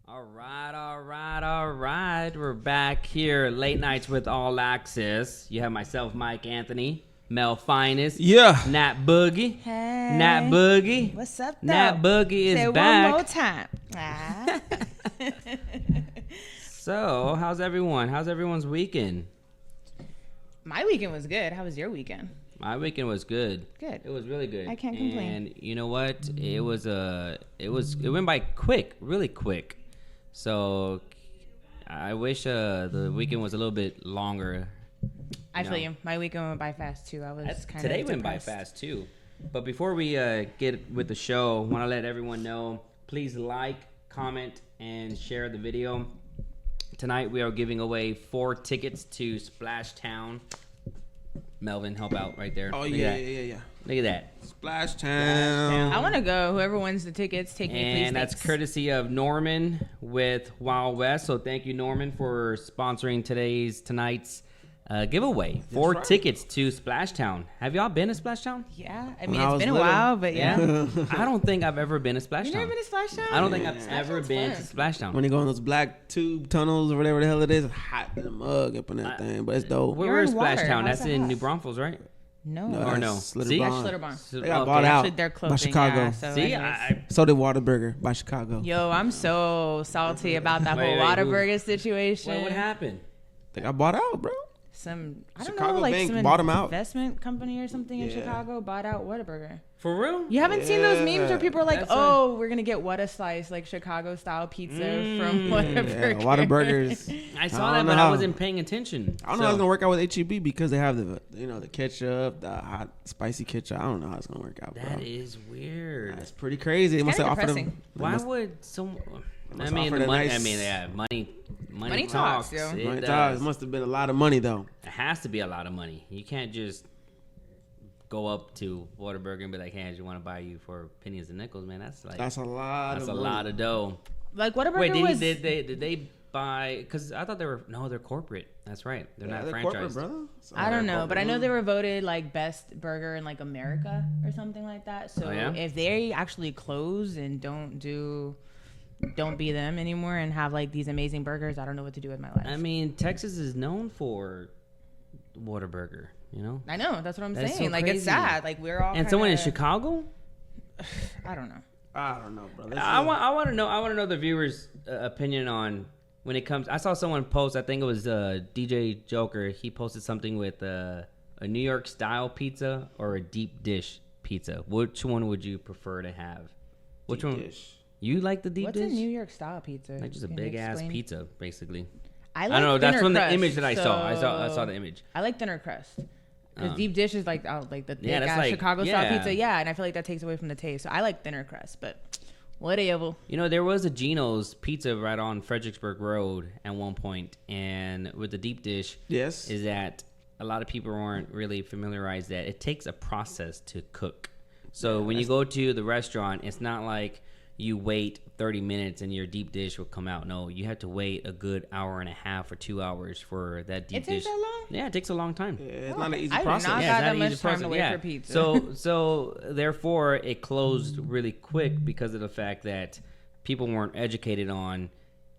All right. We're back here, late nights with All Access. You have myself, Mike Anthony, Mel Finest, Nat Boogie. Hey. Nat Boogie. What's up, though? Nat Boogie is Say back. one more time. Ah. So, how's everyone? How's everyone's weekend? My weekend was good. How was your weekend? My weekend was good. Good. It was really good. I can't complain. And you know what? It went by quick, really quick. So I wish the weekend was a little bit longer. I feel you. My weekend went by fast too. I was kind of today went by fast too. But before we get with the show, I want to let everyone know, please like, comment, and share the video. Tonight we are giving away 4 tickets to Splash Town. Melvin, help out right there. Oh, Look yeah. Look at that. Splash Town. I want to go. Whoever wins the tickets, take me, please. And that's courtesy of Norman with Wild West. So thank you, Norman, for sponsoring tonight's giveaway. 4 tickets to Splash Town. Have y'all been to Splash Town? Yeah. I mean, it's been a while, but yeah. I don't think I've ever been to Splash Town. You never been to Splash Town? I don't think I've ever been to Splash Town. When they go in those black tube tunnels or whatever the hell it is, it's hot in the mug up in that thing, but it's dope. Where is Splash water. Town? How's That's that in hot? New Braunfels, right? No. Or no? See? Schlitterbahn. They got bought out Actually, they're by closing. Chicago. Yeah, so See, So did Whataburger by Chicago. Yo, I'm so salty about that Wait, whole Whataburger situation. What happened? They got bought out, bro. I don't Chicago know, like Bank some bought 'em out. investment company or something in Yeah. Chicago bought out Whataburger. For real? You haven't seen those memes where people are like, That's "Oh, we're gonna get Whata slice, like Chicago style pizza from Whataburger." Yeah, Whataburgers. I saw that, don't but know I how- wasn't paying attention. I don't know how it's gonna work out with HEB because they have the ketchup, the hot spicy ketchup. I don't know how it's gonna work out, bro. That is weird. That's pretty crazy. They must kinda have offered them. depressing. Why would some? I must mean, offer the the money. nice- I mean, yeah, money Money talks. talks, yo. It It does. must have been a lot of money though. It has to be a lot of money. You can't just go up to Whataburger and be like, "Hey, I just want to buy you for pennies and nickels, man." That's like That's a lot. that's of a money. lot of dough. Like Whataburger Wait, was. did they buy? Because I thought they're corporate. That's right. They're not they're franchised. corporate, brother. So I don't they're know, but I know corporate. they were voted like best burger in like America or something like that. So Oh, yeah? if they actually close and don't be them anymore and have like these amazing burgers, I don't know what to do with my life. I mean, Texas is known for Whataburger. You know. I know, that's what I'm That's saying. so like crazy. it's sad. Like we're all And someone in kinda- Chicago. I don't know. I don't know, bro. I want to know the viewers' opinion on when it comes. I saw someone post. I think it was DJ Joker. He posted something with a New York style pizza or a deep dish pizza. Which one would you prefer to have? Which Deep one? dish. You like the deep What's dish? a New York style pizza? Like just a Can you big ass explain? pizza, basically. I don't know. That's thinner from the crust, image that I saw. I saw so- the image. I like thinner crust. Because deep dish is like the thick Yeah, that's ass like- Chicago style yeah. pizza. Yeah, and I feel like that takes away from the taste. So I like thinner crust, but whatever. You know, there was a Geno's Pizza right on Fredericksburg Road at one point, and with the deep dish, Yes. is that a lot of people weren't really familiarized that it takes a process to cook. So when you go to the restaurant, it's not like you wait 30 minutes and your deep dish will come out. No, you have to wait a good hour and a half or 2 hours for that deep It dish. takes that long? Yeah, it takes a long time. Yeah, it's not an easy I do process. not Yeah, got it's that not an much easy time to process. wait Yeah. for pizza. So therefore it closed really quick because of the fact that people weren't educated on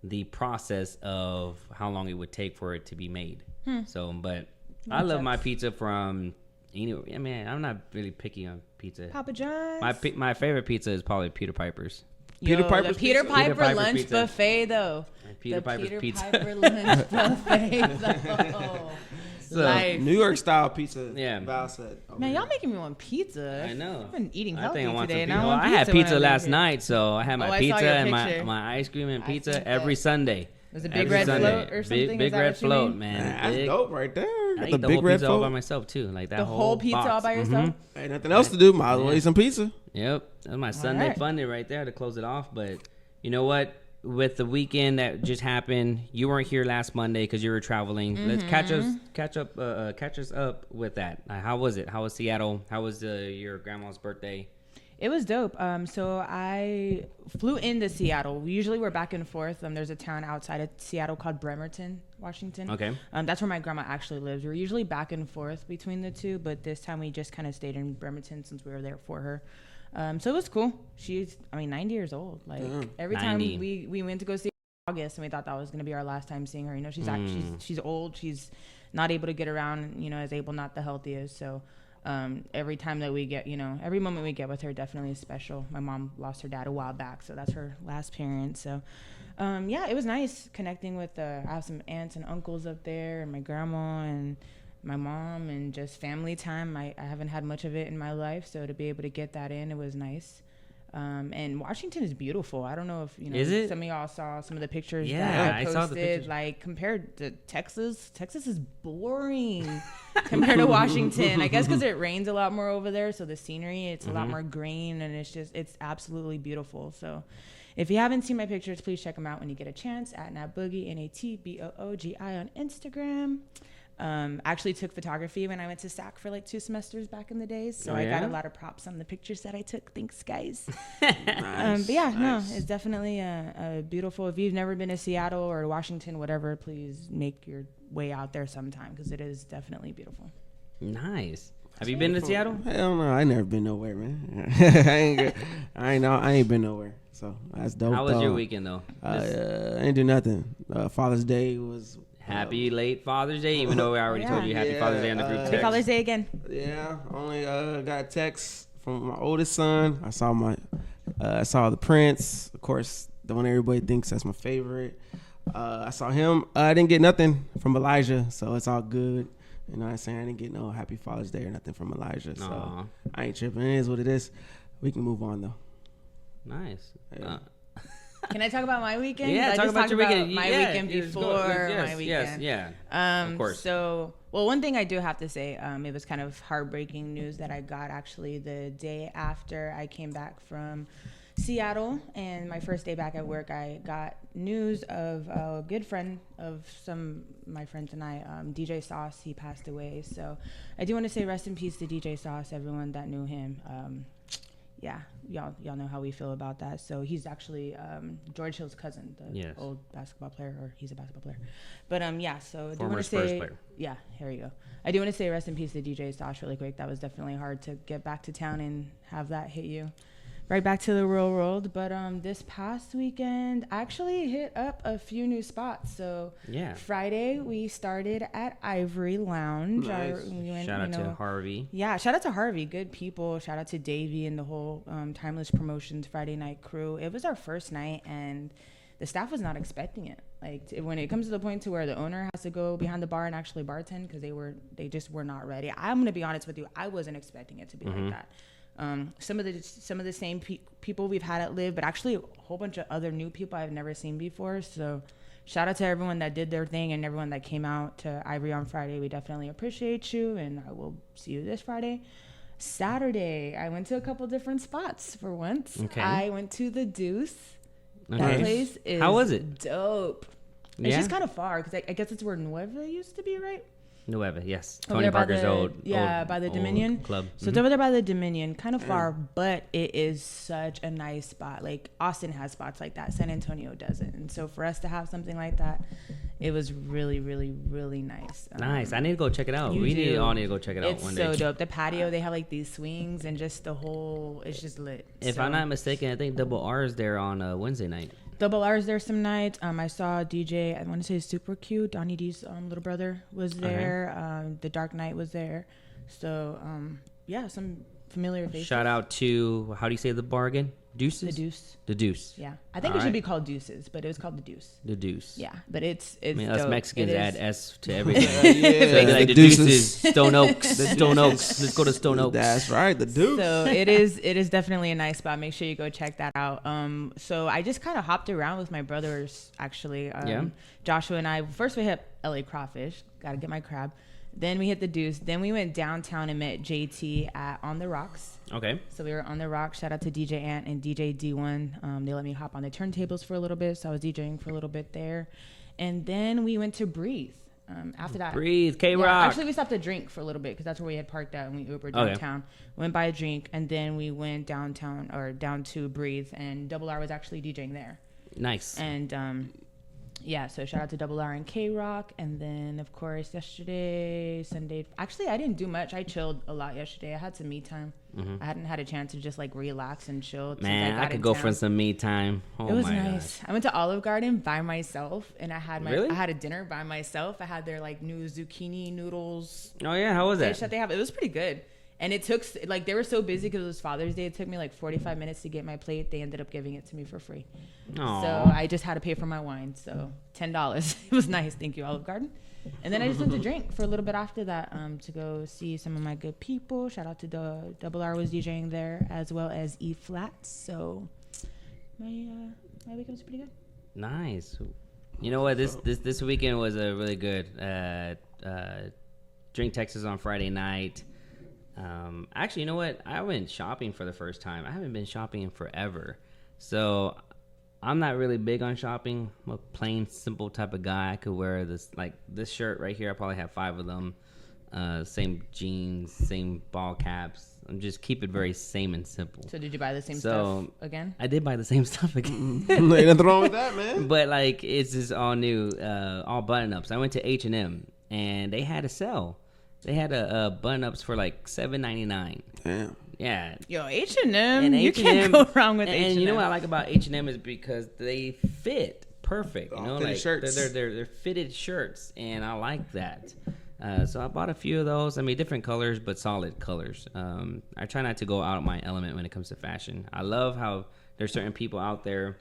the process of how long it would take for it to be made. So, but I love my pizza from anywhere. I mean, I'm not really picky on pizza. Papa John's. My favorite pizza is probably Peter Piper's. Peter Yo, Piper's the Peter pizza? Piper Peter Piper's lunch pizza. buffet though. Peter the Piper's Peter pizza. Piper lunch buffet though. So, Life. New York style pizza. Yeah. Val said. over Man, here. y'all making me want pizza. I know. I've been eating I healthy think I want today, some and pizza. I want I pizza had when pizza I last leave here. night, so I had my Oh, I saw pizza your and picture. my ice cream and I pizza seen every that. Sunday. Was it Big Every Red Sunday. Float or something? Big Is that Red what you Float, mean? man. That's Big- dope right there. I Got eat the the big whole red pizza all by float. myself too, like that The whole pizza all box. by yourself? Ain't nothing else to do. Might as well Yeah. eat some pizza. Yep, that's my Sunday right. fun day right there to close it off. But you know what? With the weekend that just happened, you weren't here last Monday because you were traveling. Let's catch us up with that. How was it? How was Seattle? How was your grandma's birthday? It was dope. So I flew into Seattle. Usually we're back and forth. There's a town outside of Seattle called Bremerton, Washington. Okay. That's where my grandma actually lives. We're usually back and forth between the two, but this time we just kind of stayed in Bremerton since we were there for her. So it was cool. She's, 90 years old. Like every time 90. we went to go see August, and we thought that was going to be our last time seeing her. You know, she's old. She's not able to get around, you know, is able, not the healthiest. So every time that we get, you know, every moment we get with her definitely is special. My mom lost her dad a while back, so that's her last parent. So yeah, it was nice connecting with I have some aunts and uncles up there, and my grandma and my mom, and just family time. I haven't had much of it in my life, so to be able to get that in, it was nice. And Washington is beautiful. I don't know if, you know, some of y'all saw some of the pictures that I posted. I saw the pictures. Like, compared to Texas is boring compared to Washington. I guess because it rains a lot more over there, so the scenery, it's a lot more green, and it's absolutely beautiful. So if you haven't seen my pictures, please check them out when you get a chance at Natboogie, NATBOOGI on Instagram. Actually took photography when I went to SAC for like 2 semesters back in the days, so I got a lot of props on the pictures that I took. Thanks, guys. Nice, but yeah, nice. No, it's definitely a beautiful. If you've never been to Seattle or Washington, whatever, please make your way out there sometime, because it is definitely beautiful. Nice. Have you been to Seattle? Hell no, I never been nowhere, man. I ain't been nowhere. So that's dope. How was your weekend though? I ain't do nothing. Father's Day was. Happy late Father's Day, even though I already told you Happy Father's Day on the group text. Happy Father's Day again. Yeah, only got a text from my oldest son. I saw the Prince, of course, the one everybody thinks that's my favorite. I saw him. I didn't get nothing from Elijah, so it's all good. You know what I'm saying? I didn't get no Happy Father's Day or nothing from Elijah, so Aww. I ain't tripping. It is what it is. We can move on though. Nice. Yeah. Can I talk about my weekend? Yeah, talk about your weekend. My weekend before my weekend. Yes, of course. So, well, one thing I do have to say, it was kind of heartbreaking news that I got actually the day after I came back from Seattle, and my first day back at work, I got news of a good friend of my friends and I, DJ Sauce. He passed away. So I do want to say rest in peace to DJ Sauce, everyone that knew him. Yeah, y'all know how we feel about that. So he's actually George Hill's cousin, the old basketball player, or he's a basketball player. But yeah, so I do want to say, yeah, here you go. I do want to say rest in peace to DJ Sauce really quick. That was definitely hard to get back to town and have that hit you. Right back to the real world. But this past weekend, I actually hit up a few new spots. So Friday we started at Ivory Lounge. Nice. Shout out to Harvey. Yeah, shout out to Harvey. Good people. Shout out to Davey and the whole Timeless Promotions Friday night crew. It was our first night, and the staff was not expecting it. Like, when it comes to the point to where the owner has to go behind the bar and actually bartend, because they just were not ready. I'm gonna be honest with you. I wasn't expecting it to be like that. Some of the same people we've had at Live, but actually a whole bunch of other new people I've never seen before. So shout out to everyone that did their thing and everyone that came out to Ivory on Friday. We definitely appreciate you, and I will see you this Friday. Saturday, I went to a couple different spots for once. Okay. I went to the Deuce. Okay. That place is How was it? Dope. It's just kind of far, because I guess it's where Nueva used to be, right? Nueva, yes. Tony Parker's old by the Dominion club. So it's over there by the Dominion, kind of far, but it is such a nice spot. Like, Austin has spots like that, San Antonio doesn't, and so for us to have something like that, it was really, really, really nice. Nice. I need to go check it out. We all need to go check it out one day. It's so dope. The patio, they have like these swings, and just the whole, it's just lit. If I'm not mistaken, I think Double R is there on Wednesday night. Double R's there some nights. I saw DJ, I want to say Super Cute, Donnie D's little brother was there. The Dark Knight was there. So, yeah, some familiar faces. Shout out to, how do you say the bar again? Deuces? The Deuce. Yeah. I think it should be called Deuces, but it was called the Deuce. The Deuce. Yeah, but it's I mean, dope. Us Mexicans add S to everything. So like the Deuces, Stone Oaks. Stone Oaks. Let's go to Stone Oaks. That's right, the Deuce. So it is definitely a nice spot. Make sure you go check that out. So I just kind of hopped around with my brothers, actually. Joshua and I, first we hit LA Crawfish. Got to get my crab. Then we hit the Deuce. Then we went downtown and met JT at On the Rocks. Okay. So we were on the Rocks. Shout out to DJ Ant and DJ D1. They let me hop on the turntables for a little bit, so I was DJing for a little bit there. And then we went to Breathe. After that, Breathe, K-Rock. Actually, we stopped to drink for a little bit, because that's where we had parked at, and we Ubered downtown. Went by a drink, and then we went down to Breathe, and Double R was actually DJing there. Nice. And Yeah, so shout out to Double R and K Rock. And then, of course, yesterday, Sunday. Actually, I didn't do much. I chilled a lot yesterday. I had some me time. I hadn't had a chance to just like relax and chill. Man, I could go for some me time. Oh, it was my nice. gosh. I went to Olive Garden by myself, and I had Really? I had a dinner by myself. I had their like new zucchini noodles. Oh, yeah. How was Dish that? that they have. It was pretty good. And it took, like, they were so busy because it was Father's Day. It took me like 45 minutes to get my plate. They ended up giving it to me for free. Aww. So I just had to pay for my wine. So $10. It was nice. Thank you, Olive Garden. And then I just went to drink for a little bit after that to go see some of my good people. Shout out to the Double R was DJing there, as well as E24. So my weekend was pretty good. Nice. You know what? This weekend was a really good. Drink Texas on Friday night. Actually, you know what? I went shopping for the first time. I haven't been shopping in forever. So I'm not really big on shopping. I'm a plain, simple type of guy. I could wear this shirt right here. I probably have 5 of them. Same jeans, same ball caps. I'm just keep it very same and simple. So did you buy the same stuff again? I did buy the same stuff again. Ain't nothing wrong with that, man. But like it's just all new, all button-ups. I went to H&M and they had a sale. They had a button-ups for like $7.99. Damn. Yeah. Yo, H&M, you can't go wrong with H&M. And you know what I like about H&M is because they fit perfect. You know, fitted like shirts. They're fitted shirts, and I like that. So I bought a few of those. I mean, different colors, but solid colors. I try not to go out of my element when it comes to fashion. I love how there's certain people out there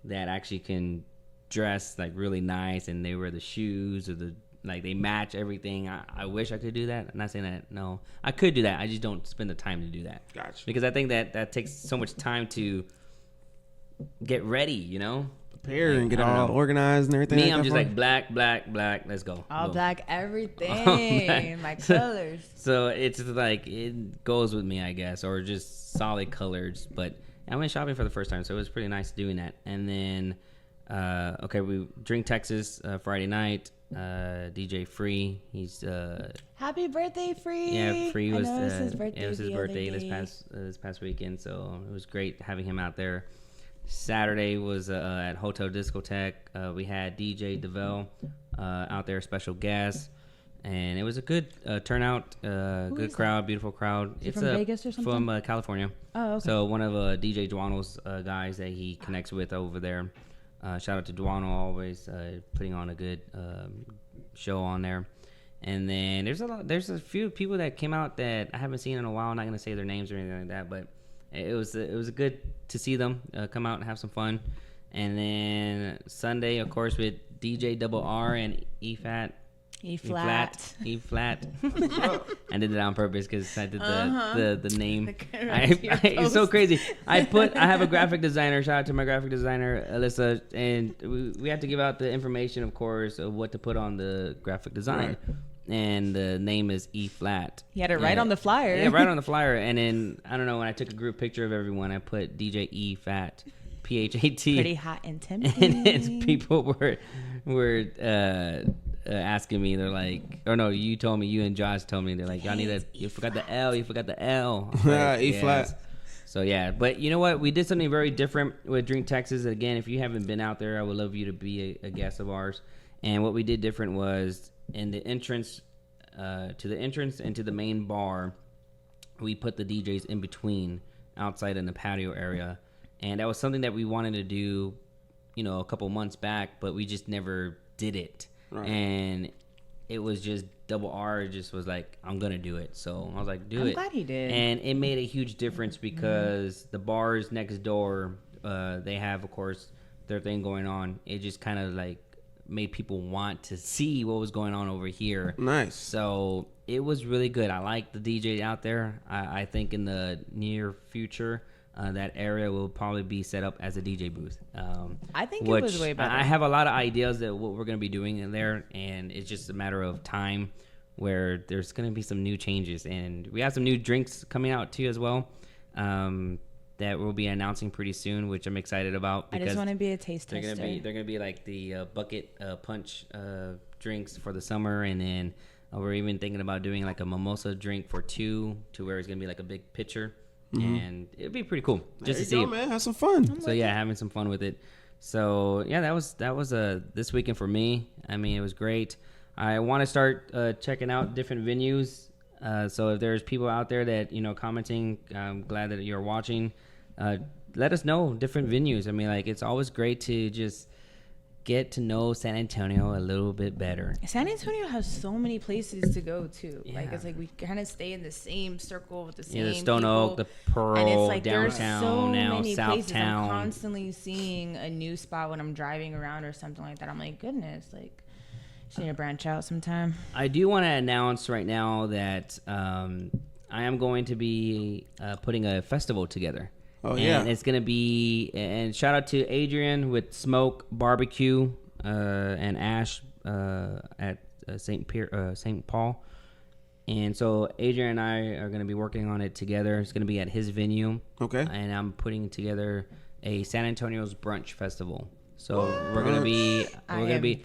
that actually can dress like really nice, and they wear the shoes or they match everything. I wish I could do that. I'm not saying that. No, I could do that. I just don't spend the time to do that. Gotcha. Because I think that takes so much time to get ready, you know? Prepare and get all organized and everything. Me, I'm just like black. Let's go. All go. black everything. My colors. So it's like it goes with me, I guess, or just solid colors. But I went shopping for the first time, so it was pretty nice doing that. And then, we Drink Texas Friday night. DJ Free, he's happy birthday, Free. Yeah, Free was it was his birthday. It was his birthday this past weekend, so it was great having him out there. Saturday was at Hotel Discotheque. We had DJ DeVille out there, special guest, and it was a good turnout, good crowd, beautiful crowd. It's from Vegas or something? From California. Oh, okay. So one of DJ Duano's guys that he connects with over there. Shout out to Duano, always putting on a good show on there. And then there's a few people that came out that I haven't seen in a while. I'm not gonna say their names or anything like that, but it was a good to see them come out and have some fun. And then Sunday, of course, with DJ Double R and E24. I did it on purpose because I did the name. It's so crazy. I have a graphic designer. Shout out to my graphic designer Alyssa, and we have to give out the information, of course, of what to put on the graphic design. Right. And the name is E24. You had it right on the flyer. Yeah, right on the flyer. And then I don't know, when I took a group picture of everyone, I put DJ E24. PHAT. Pretty hot and tempting. And then people were asking me, they're like, or no, you and Josh told me, they're like, y'all need you forgot the L. Like, E flat. So yeah, but you know what? We did something very different with Drink Texas. Again, if you haven't been out there, I would love you to be a guest of ours. And what we did different was in the entrance, to the entrance and to the main bar, we put the DJs in between, outside in the patio area. And that was something that we wanted to do, a couple months back, but we just never did it. Right. And it was just Double R just was like, I'm going to do it. So I was like, I'm glad he did. And it made a huge difference because the bars next door, they have, of course, their thing going on. It just kind of like made people want to see what was going on over here. Nice. So it was really good. I like the DJ out there. I think in the near future, that area will probably be set up as a DJ booth. I think it was way better. I have a lot of ideas that what we're going to be doing in there, and it's just a matter of time where there's going to be some new changes. And we have some new drinks coming out too as well that we'll be announcing pretty soon, which I'm excited about. I just want to be a taste tester. They're going to be like the bucket punch drinks for the summer, and then we're even thinking about doing like a mimosa drink for 2 to where it's going to be like a big pitcher. Mm-hmm. And it'd be pretty cool just to see it. Man, have some fun. So yeah, having some fun with it. So yeah, that was this weekend for me. I mean, it was great. I want to start checking out different venues. So if there's people out there that commenting, I'm glad that you're watching. Let us know different venues. I mean, like, it's always great to just get to know San Antonio a little bit better. San Antonio has so many places to go to. Yeah. Like, it's like we kind of stay in the same circle with the same The Stone people. Oak, the Pearl, and it's like downtown, there's so now many places. Southtown. I'm constantly seeing a new spot when I'm driving around or something like that. I'm like, goodness, like, just need to branch out sometime. I do want to announce right now that I am going to be putting a festival together. Oh, and yeah. it's going to be, and shout out to Adrian with Smoke Barbecue and Ash at St. Paul. And so Adrian and I are going to be working on it together. It's going to be at his venue. Okay. And I'm putting together a San Antonio's Brunch Festival. So we're going to be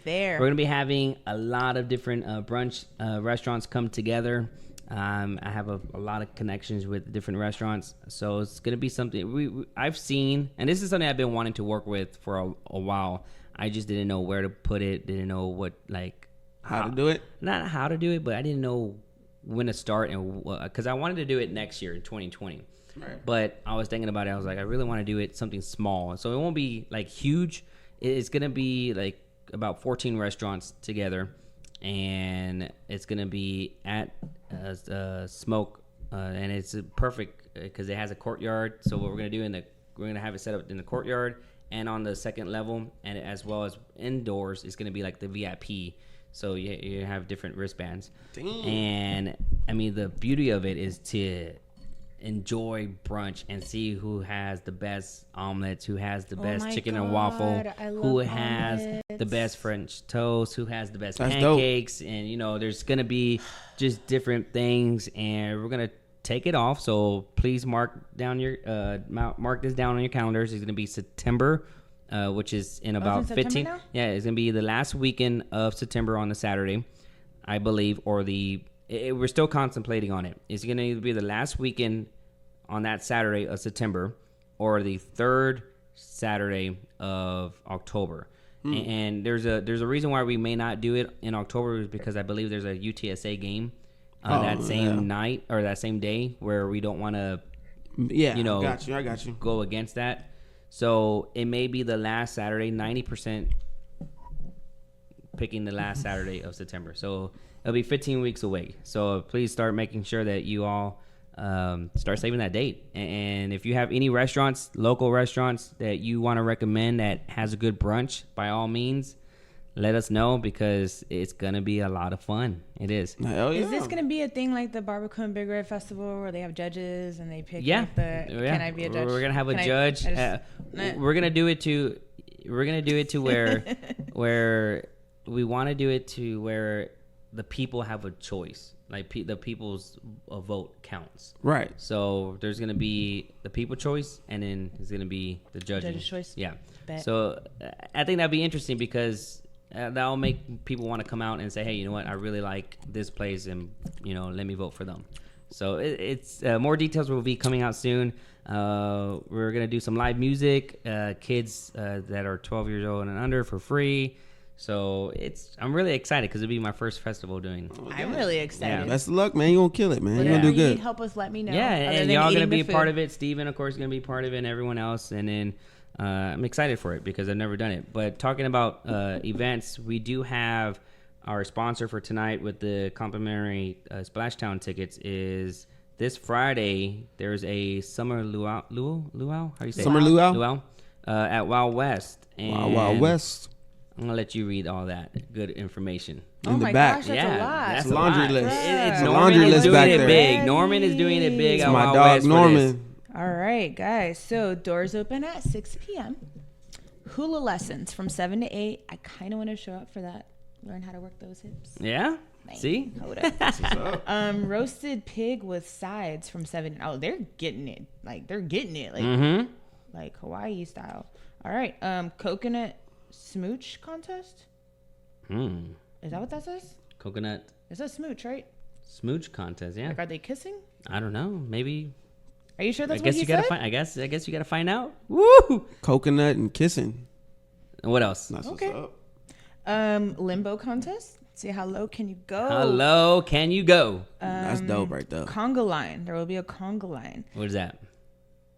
there. We're going to be having a lot of different brunch restaurants come together. I have a lot of connections with different restaurants, so it's going to be something I've seen, and this is something I've been wanting to work with for a while. I just didn't know where to put it, didn't know what, like, how to do it. Not how to do it, but I didn't know when to start, and because I wanted to do it next year in 2020. Right. But I was thinking about it. I was like, I really want to do it something small, so it won't be like huge. It's going to be like about 14 restaurants together. And it's gonna be at Smoke, and it's perfect because it has a courtyard. So what we're gonna do we're gonna have it set up in the courtyard and on the second level, and as well as indoors, it's gonna be like the VIP. So you have different wristbands. Damn. And I mean, the beauty of it is to enjoy brunch and see who has the best omelets, who has the best chicken and waffle, who has the best French toast, who has the best pancakes. Dope. And there's gonna be just different things, and we're gonna take it off. So please mark this down on your calendars. It's gonna be September, which is in about 15. Yeah, it's gonna be the last weekend of September on the Saturday, I believe, or we're still contemplating on it. It's going to either be the last weekend on that Saturday of September or the third Saturday of October. And there's a reason why we may not do it in October is because I believe there's a UTSA game that same night or that same day where we don't want to, I got you. go against that. So it may be the last Saturday, 90% picking the last Saturday of September. So it'll be 15 weeks away. So please start making sure that you all start saving that date. And if you have any restaurants, local restaurants that you want to recommend that has a good brunch, by all means, let us know because it's going to be a lot of fun. It is. Hell yeah. Is this going to be a thing like the Barbecue and Big Red Festival where they have judges and they pick Yeah. Can I be a judge? We're going to have a judge. We're going to do it to where we want to do it to where the people have a choice. Like the people's vote counts. Right. So there's going to be the people choice, and then there's going to be the judge's choice. Yeah. Bet. So I think that'd be interesting because that'll make people want to come out and say, hey, you know what? I really like this place, and let me vote for them. So it's more details will be coming out soon. We're going to do some live music, kids that are 12 years old and under for free. So I'm really excited because it'll be my first festival doing. I'm really excited. Yeah. Best of luck, man. You gonna kill it, man. Whatever you gonna do good. You need help us, let me know. Yeah, Other and than y'all gonna eating be the a part food. of it. Steven, of course, is gonna be part of it, and everyone else. And then I'm excited for it because I've never done it. But talking about events, we do have our sponsor for tonight with the complimentary Splashtown tickets is this Friday. There's a summer luau. How do you say Summer it? luau at Wild West. And Wild West. I'm gonna let you read all that good information. In the my back. gosh, that's a lot. That's It's a laundry lot. list. It's a Norman laundry is list doing back it there. big. Norman is doing it big. It's at my Wild dog West for this. Norman. All right, guys. So doors open at 6 p.m. Hula lessons from 7 to 8. I kind of want to show up for that. Learn how to work those hips. Yeah. Man, See? hold up. Roasted pig with sides from 7. Oh, they're getting it. Like like Hawaii style. All right. Coconut smooch contest. Is that what that says? Coconut It says smooch, right? smooch contest. Yeah. Like, are they kissing? I don't know. Maybe. Are you sure that's I guess what he you gotta said? find. I guess you gotta find out. Woo! Coconut and kissing. And what else? That's Okay. what's up. Limbo contest. See how low can you go? How low can you go? That's dope right there. Conga line. There will be a conga line. What is that?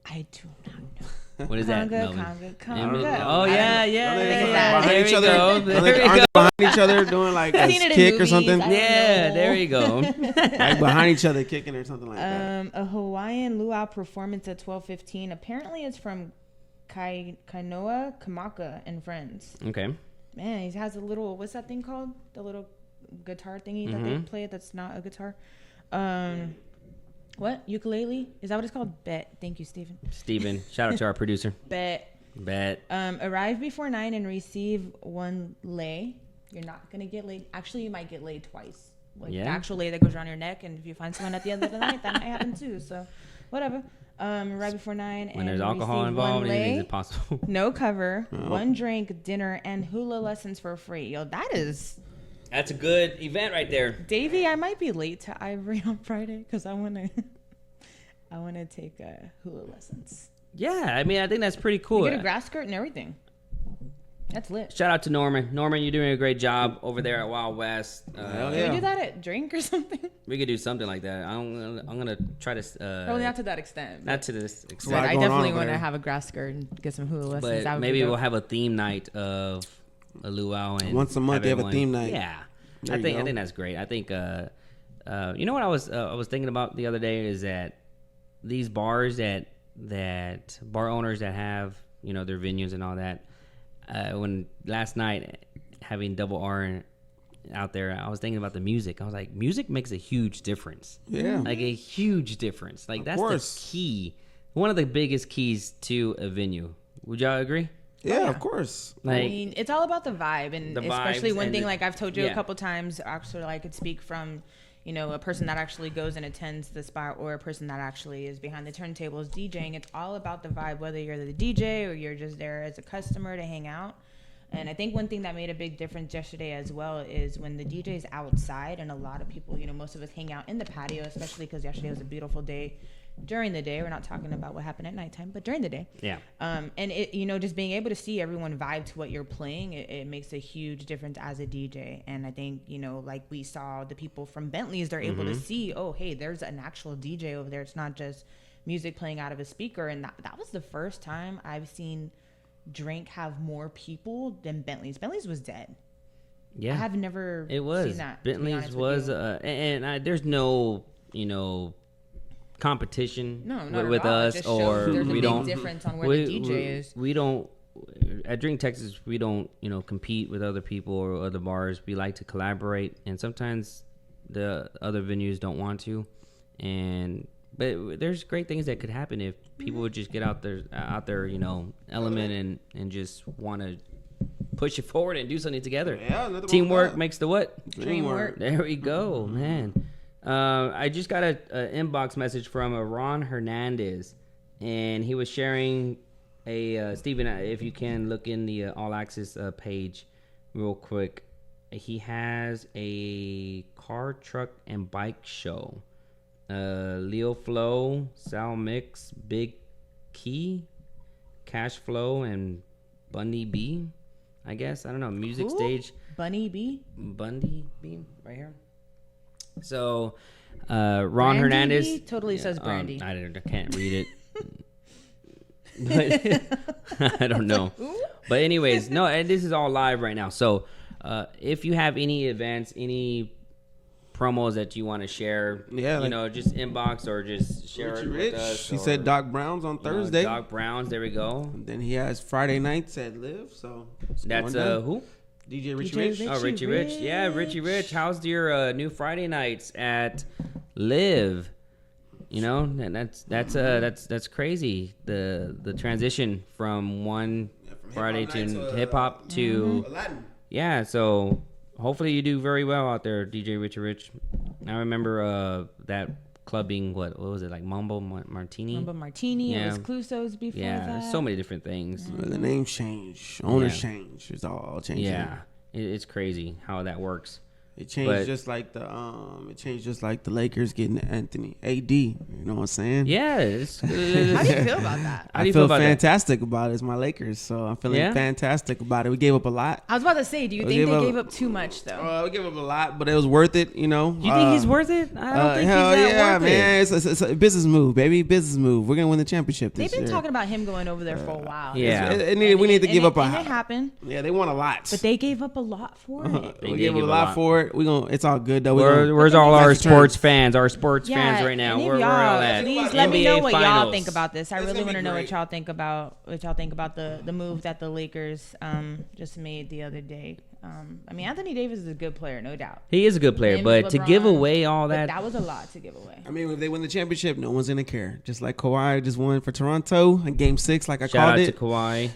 I do not know. What is that, Conga, Melvin? conga. Oh, yeah. Behind There each we other. go. There we Aren't go. they behind each other doing like a Seen it in kick or movies. something? I don't Yeah, know. there you go. Like behind each other kicking or something like that. A Hawaiian luau performance at 12:15. Apparently, it's from Kainoa Kamaka and Friends. Okay. Man, he has a little. What's that thing called? The little guitar thingy that they play. That's not a guitar. What? Ukulele? Is that what it's called? Bet. Thank you, Steven. Shout out to our producer. Bet. Arrive before 9 and receive one lei. You're not gonna get laid. Actually, you might get laid twice. Like the actual lei that goes around your neck, and if you find someone at the end of the night, that might happen too. So, whatever. Arrive before 9 When and there's alcohol receive involved, one anything lei, is possible. no cover, one drink, dinner, and hula lessons for free. Yo, that is. That's a good event right there. Davey, I might be late to Ivory on Friday because I wanna take hula lessons. Yeah, I mean, I think that's pretty cool. You get a grass skirt and everything. That's lit. Shout out to Norman. Norman, you're doing a great job over there at Wild West. Hell Can yeah. we do that at drink or something? We could do something like that. I'm gonna try to. Probably not to that extent. Not to this lot extent, I going definitely on over want to there. have a grass skirt and get some hula lessons. but That would maybe be we'll dope. have a theme night of a luau and Once a month they have a everyone- theme night. Yeah, There I you think go. that's great. I think you know what I was thinking about the other day is that these bars that bar owners that have their venues and all that. When last night having Double R out there, I was thinking about the music. I was like, music makes a huge difference. Yeah. Like a huge difference. Like that's course. the key. One of the biggest keys to a venue. Would y'all agree? Yeah, of course. Like, I mean, it's all about the vibe, and The especially vibes one and thing the- like I've told you yeah. a couple times. Actually, I could speak from, a person that actually goes and attends the spot, or a person that actually is behind the turntables DJing. It's all about the vibe, whether you're the DJ or you're just there as a customer to hang out. And I think one thing that made a big difference yesterday as well is when the DJ's outside, and a lot of people, most of us hang out in the patio, especially because yesterday was a beautiful day. During the day, we're not talking about what happened at nighttime, but during the day. yeah. And it, just being able to see everyone vibe to what you're playing, it makes a huge difference as a DJ. And I think, like we saw the people from Bentley's, they're able to see, oh, hey, there's an actual DJ over there. It's not just music playing out of a speaker. And that was the first time I've seen Drink have more people than Bentley's. Bentley's was dead. Yeah. I have never It was. seen that. to be Bentley's honest with was, you. there's no, competition No, not with at all. It us, just or shows there's a we big don't. difference on where the DJ is. We don't. At Drink Texas, we don't, compete with other people or other bars. We like to collaborate, and sometimes the other venues don't want to. But there's great things that could happen if people would just get out there, element and just want to push it forward and do something together. Yeah, nothing wrong with Teamwork that. makes the what? Dreamwork. There we go, man. I just got a inbox message from Ron Hernandez, and he was sharing Steven, if you can look in the All Access page real quick. He has a car, truck, and bike show. Leo Flow, Sal Mix, Big Key, Cash Flow, and Bundy B. I guess, I don't know, music Who? stage. Bundy B? Bundy B right here. So, Ron Brandy Hernandez B? Totally says Brandy. I can't read it. But I don't know. But anyways, no, and this is all live right now. So, if you have any events, any promos that you want to share, Yeah, just inbox or just share Richie it Rich. with us. He or, said Doc Brown's on Thursday. Doc Brown's, there we go. And then he has Friday nights at Live. So it's That's going down. who? DJ Richie DJ Rich. Rich. Oh, Richie Rich. Yeah, Richie Rich. How's your new Friday nights at Live? And that's crazy. The transition from one from Friday hip-hop night to to, hip hop to Aladdin. yeah. So hopefully you do very well out there, DJ Richie Rich. I remember that club being what was it, like Mambo Martini? Mambo Martini. It Yeah. was Cluso's before Yeah, that. there's so many different things. Well, the name change, owners Yeah. change. It's all changing. Yeah, it's crazy how that works. It changed just like the Lakers getting Anthony AD. You know what I'm saying? Yeah. How do you feel about that? I feel fantastic about it. It's my Lakers, so I'm feeling fantastic about it. We gave up a lot. I was about to say, do you think they gave up too much though? We gave up a lot, but it was worth it. You know. You think he's worth it? I don't think hell he's that worth man. it. It's a business move, baby. Business move. We're gonna win the championship this They've been year. talking about him going over there for a while. Yeah. We need to give up a. And it happened. Yeah, they want a lot. But they gave up a lot for it. We gave up a lot for it. It's all good though. Where's all our sports fans? Our sports fans right now. Where y'all at? Please let me know what y'all Finals. think about this. I really want to know what y'all think about the move that the Lakers just made the other day. I mean, Anthony Davis is a good player, no doubt. He is a good player, but to give away all that, was a lot to give away. I mean, if they win the championship, no one's gonna care. Just like Kawhi just won for Toronto in Game 6, like I called it. Shout out to Kawhi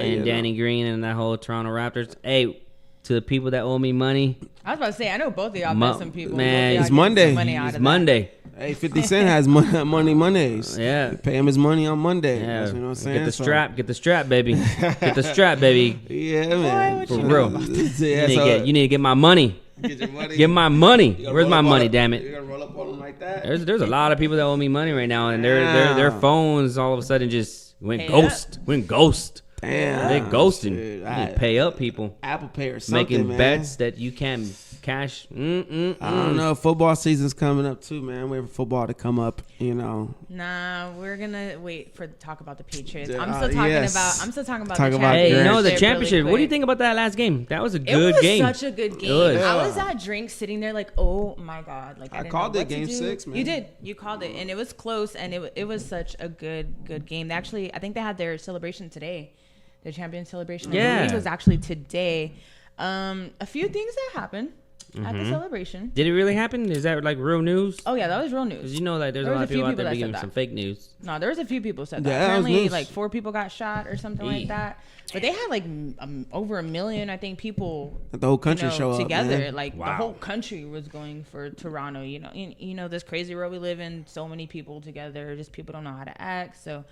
and Danny Green and that whole Toronto Raptors. Hey, to the people that owe me money. I was about to say, I know both of y'all met some people. Man, it's Monday. It's Monday. Hey, 50 Cent has money Mondays. Yeah. You pay him his money on Monday. Yeah. You know what I'm saying? Get the strap, baby. Get the strap, baby. Yeah, man. For real. You need to get my money. Get your money. Get my money. Where's my money, damn it? You gotta roll up on them like that? There's a lot of people that owe me money right now, and their phones all of a sudden just went ghost. Damn. They're ghosting. Dude, You need to pay up, people. Apple Pay or something, Making man. bets that you can cash. I don't know. Football season's coming up too, man. Wait for football to come up. You know. Nah, we're gonna wait for talk about the Patriots. I'm still talking about. Talk the about Hey, Grant. the Really championship. What do you quick. think about that last game? That was a It good was game. such a good game. Good. I was at drink sitting there like, oh my god, like I didn't called know it what to Game do. 6, man. You did. You called it, and it was close, and it was such a good game. They actually, I think they had their celebration today. Their champion celebration. I believe it was actually today. A few things that happened at the celebration. Did it really happen? Is that like real news? Oh yeah, that was real news. Because you know, like there's a lot of people out there giving some fake news. No, there was a few people said that. Yeah, that was Apparently, news. like 4 people got shot or something like that. But they had like over 1 million, I think, people. The whole country show up together. man. Like the whole country was going for Toronto. You know this crazy world we live in. So many people together. Just people don't know how to act. So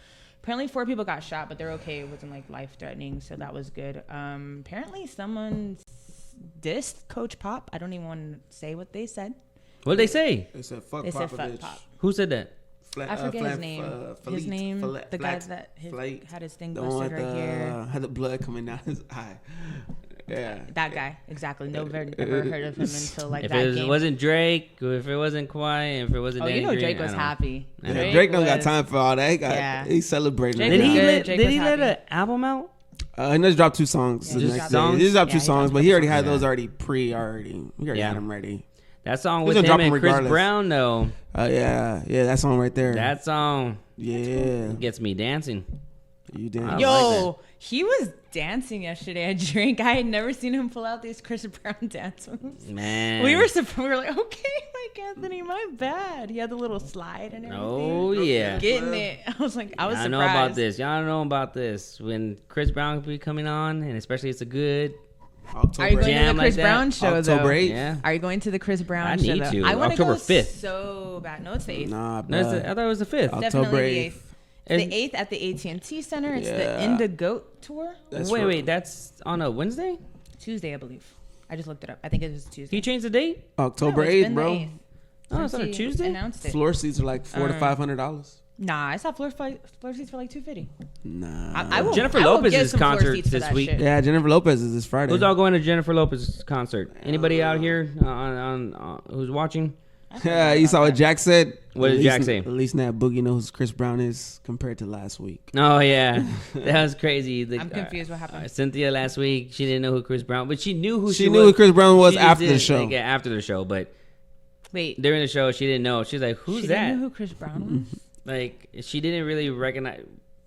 apparently 4 people got shot, but they're okay. It wasn't like life threatening, so that was good. Apparently someone dissed Coach Pop. I don't even want to say what they said. What did they say? They said fuck They said Popovich. fuck Pop. Who said that? I forget his name. The guy that had his thing busted right here. Had the blood coming down his eye. Yeah. That guy, exactly. Never heard of him until like If that it game. wasn't Drake, if it wasn't Kawhi, if it wasn't Danny Green, Drake was I don't happy. Yeah, Drake don't got time for all that. He's celebrating. Drake Did was he good. Drake did was he let happy. an album out? He just dropped 2 songs. Yeah, the just next songs? day. He just dropped 2 Yeah, he songs, dropped but he already had songs. those already. We already had them ready. That song He's with gonna drop him and them Chris regardless. Brown, though. Yeah, that song right there. That song yeah. gets me dancing. You did. Yo, he was dancing yesterday at Drink. I had never seen him pull out these Chris Brown dance moves. Man. We were like, okay, Mike Anthony, my bad. He had the little slide and everything. Oh, yeah. Getting it. I was surprised. Y'all know about this. Y'all know about this. When Chris Brown be coming on, and especially it's a good October. Are you going to Jam the Chris like that? Brown show, October though? 8th. Yeah. Are you going to the Chris Brown I show? need though? to. I want to October go 5th. so bad. No, it's the 8th. Nah, No, bruh. I thought it was the 5th. October Definitely the 8th. 8th. The 8th at the AT&T Center. It's the Yeah. Indigo tour. Wait, that's on a Wednesday? Tuesday, I believe. I just looked it up. I think it was Tuesday. He changed the date? October No, it's 8th, been the bro. 8th Oh, it's since on a he Tuesday? Announced it. Floor seats are like $400 to $500. Nah, I saw floor seats for like $250. Nah. I will, Jennifer I will Lopez's get some floor concert seats for this that week. shit. Yeah, Jennifer Lopez is this Friday. Who's all going to Jennifer Lopez's concert? Anybody out here on who's watching? Yeah, you saw what Jack said. What did Jack say? At least now Boogie knows who Chris Brown is compared to last week. Oh, yeah. That was crazy. I'm confused. What happened? Cynthia last week, she didn't know who Chris Brown, but she knew who She knew who Chris Brown was She after did, the show. like, yeah, after the show, but Wait. during the show, she didn't know. She's like, who's She that? didn't know who Chris Brown was? Like, she didn't really recognize.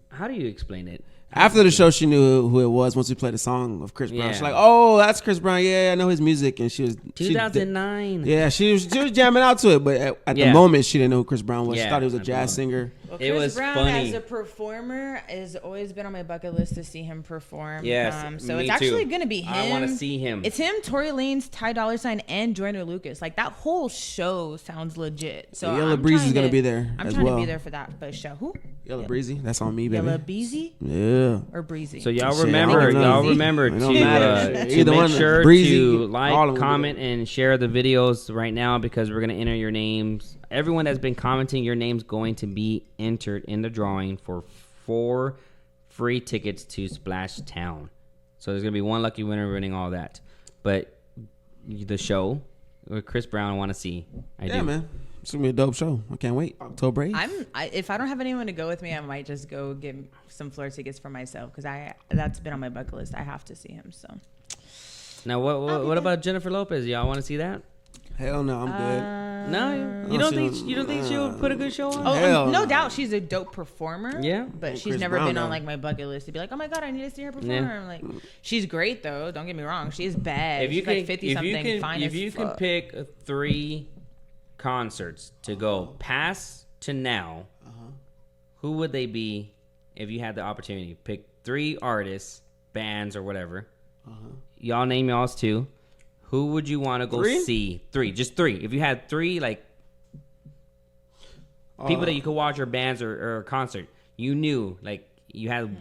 How do you explain it? After the show, she knew who it was once we played a song of Chris Brown. Yeah. She's like, "Oh, that's Chris Brown. Yeah, I know his music." And she was 2009. Yeah, she was jamming out to it, but at the moment, she didn't know who Chris Brown was. She Yeah, thought he was a at the jazz moment. singer. Well, It Chris was Brown funny. as a performer has always been on my bucket list to see him perform. Yes, so me it's actually too. going to be him. I want to see him. It's him, Tory Lanez, Ty Dolla $ign, and Joyner Lucas. Like that whole show sounds legit. So Yella I'm Breeze trying is gonna to- be there I'm as trying well. to be there for that. But show who? Yellow Breezy. That's on me, baby. Yellow Beezy Yeah. or Breezy? So y'all Shit, remember, I don't know. y'all remember It to, don't matter. to Either make one, sure Breezy, to all of like, them comment, and share the videos right now because we're gonna enter your names. Everyone that's been commenting, your name's going to be entered in the drawing for 4 free tickets to Splash Town. So there's gonna be one lucky winner winning all that. But the show with Chris Brown, I want to see. I do. Man. It's gonna be a dope show. I can't wait. October 8th. If I don't have anyone to go with me, I might just go get some floor tickets for myself because that's been on my bucket list. I have to see him. So Now, what about Jennifer Lopez? Y'all want to see that? Hell no, I'm good. No, you don't think she would put a good show on? Hell no no. doubt she's a dope performer. Yeah. But And she's Chris never Brown, been on though. like my bucket list to be like, oh my god, I need to see her perform. Yeah. I'm like, she's great though. Don't get me wrong. She's bad. If you she's can, like 50 something, fine if as you can fuck. pick 3 concerts to go past to now, who would they be if you had the opportunity? Pick 3 artists, bands, or whatever. Y'all name y'all's 2. Who would you want to go 3? see? 3, just 3. If you had 3 like people that you could watch or bands or a concert, you knew like you had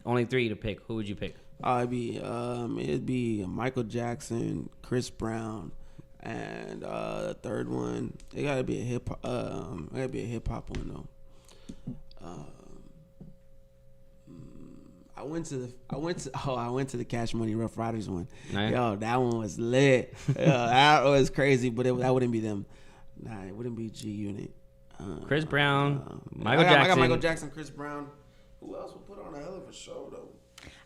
only 3 to pick. Who would you pick? It'd be Michael Jackson, Chris Brown, and the third one. It gotta be a hip hop. It gotta be a hip hop one though. I went to the Cash Money Rough Riders one. Nice. Yo, that one was lit. That was crazy, but that wouldn't be them. Nah, it wouldn't be G Unit. Chris Brown, Michael I Jackson. got Michael Jackson, Chris Brown. Who else would put on a hell of a show though?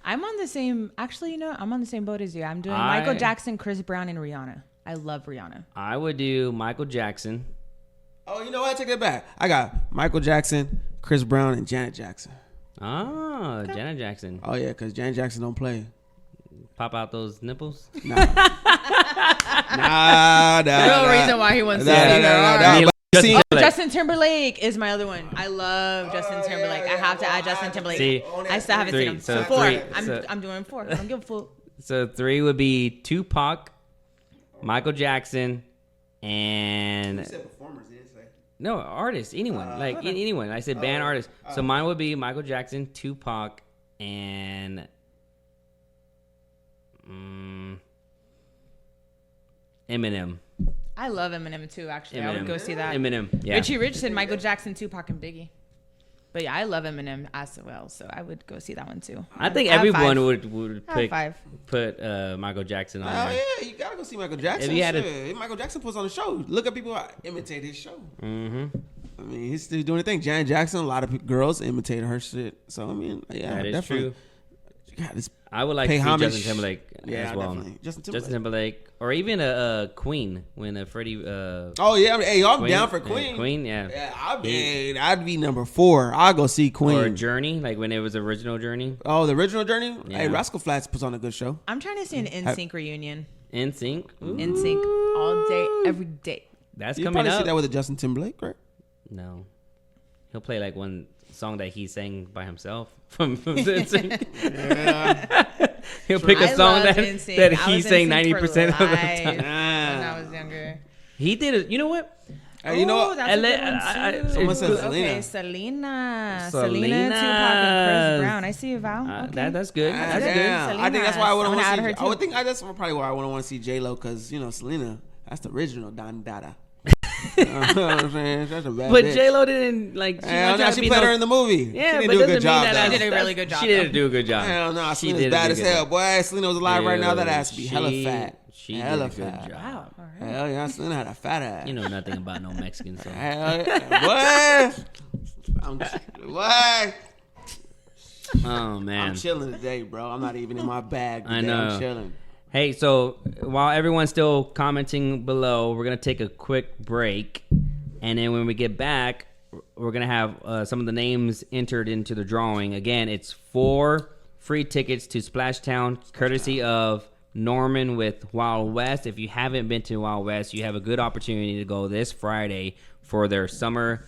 I'm on the same. Actually, I'm on the same boat as you. I'm doing Michael Jackson, Chris Brown, and Rihanna. I love Rihanna. I would do Michael Jackson. Oh, you know what? I take that back. I got Michael Jackson, Chris Brown, and Janet Jackson. Ah, Janet Jackson. Oh yeah, because Janet Jackson don't play. Pop out those nipples. Nah. Real reason why he wants to see her. Justin Timberlake. Justin Timberlake is my other one. I love Justin Timberlake. I have to add Justin Timberlake. See, I still haven't seen him. So 4. 3. I'm doing 4. I don't give a fuck. So 3 would be Tupac, Michael Jackson, and performers, didn't say. no artists. Anyone anyone. I said band artist. So mine would be Michael Jackson, Tupac, and Eminem. I love Eminem too. Actually, I would go see that. Eminem. Yeah. Richie Rich said Michael Jackson, Tupac, and Biggie. But yeah, I love Eminem as well, so I would go see that one too. I think I have everyone 5. would I have 5. put Michael Jackson on Oh there. yeah, you gotta go see Michael Jackson. If he had If Michael Jackson puts on a show, look at people that imitate his show. Mm-hmm. I mean, he's still doing the thing. Janet Jackson, a lot of girls imitate her shit. So I mean, yeah, That is definitely. true. God, it's I would like Pay to see homage. Justin Timberlake Yeah, as well. definitely. Justin Justin Timberlake. Timberlake, or even a Queen when Freddie. Oh yeah, I mean, hey, I'm down for Queen. Queen, yeah. Yeah, I'd be number 4. I'll go see Queen. Or Journey, like when it was original Journey. Oh, the original Journey. Yeah. Hey, Rascal Flatts puts on a good show. I'm trying to see an NSYNC reunion. NSYNC. NSYNC all day, every day. That's You coming probably up. see that with a Justin Timberlake, right? No, he'll play like one song that he sang by himself from NSYNC. Yeah. He'll pick a I song love that NSYNC. he I was sang NSYNC 90% for of the life time. when I was younger. He did it. You know what? Hey, you know Oh, what? that's a good one too. Someone said Okay, Selena. Selena, Tupac, and Chris Brown. I see you, Val. Okay. That's good. That's good. Damn. I think that's why I wouldn't I'm want gonna to add her see. I would too. think that's probably why I wouldn't want to see J Lo because Selena. That's the original Don Dada. You know what I'm saying? That's a bad But bitch. J Lo didn't like. Hell no, she played her in the movie. Yeah, she but didn't do a doesn't good job. mean that though. She did a really good job, She did though. do a good job. Hell no, She Selena's did bad a as good hell. job. Boy, if Selena was alive right now, that ass would be hella fat. She Hella did a good fat. job. Wow. All right. Hell yeah, Selena had a fat ass. You know nothing about no Mexican, so. Hell yeah. What? Oh man. I'm chilling today, bro. I'm not even in my bag today. I know. I'm chilling. Hey, so while everyone's still commenting below, we're gonna take a quick break, and then when we get back, we're gonna have some of the names entered into the drawing. Again, it's 4 free tickets to Splash Town, courtesy of Norman with Wild West. If you haven't been to Wild West, you have a good opportunity to go this Friday for their summer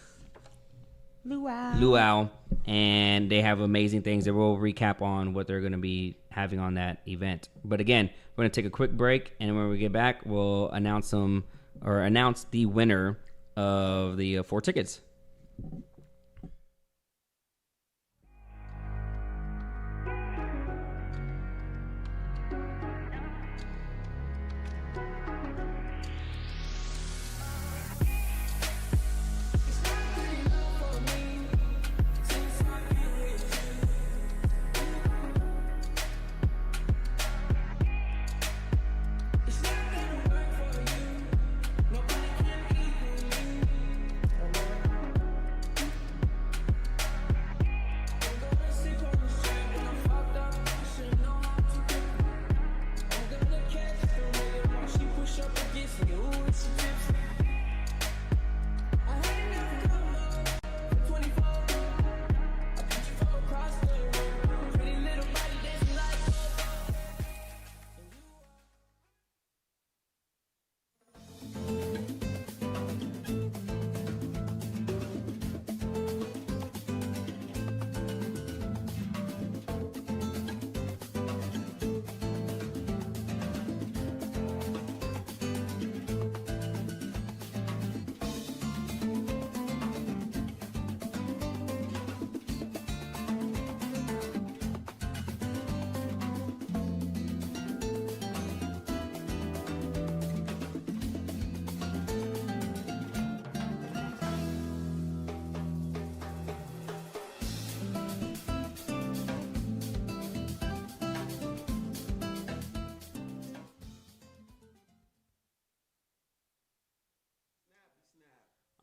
luau, and they have amazing things that we'll recap on what they're going to be having on that event. But again, we're going to take a quick break, and when we get back, we'll announce the winner of the 4 tickets.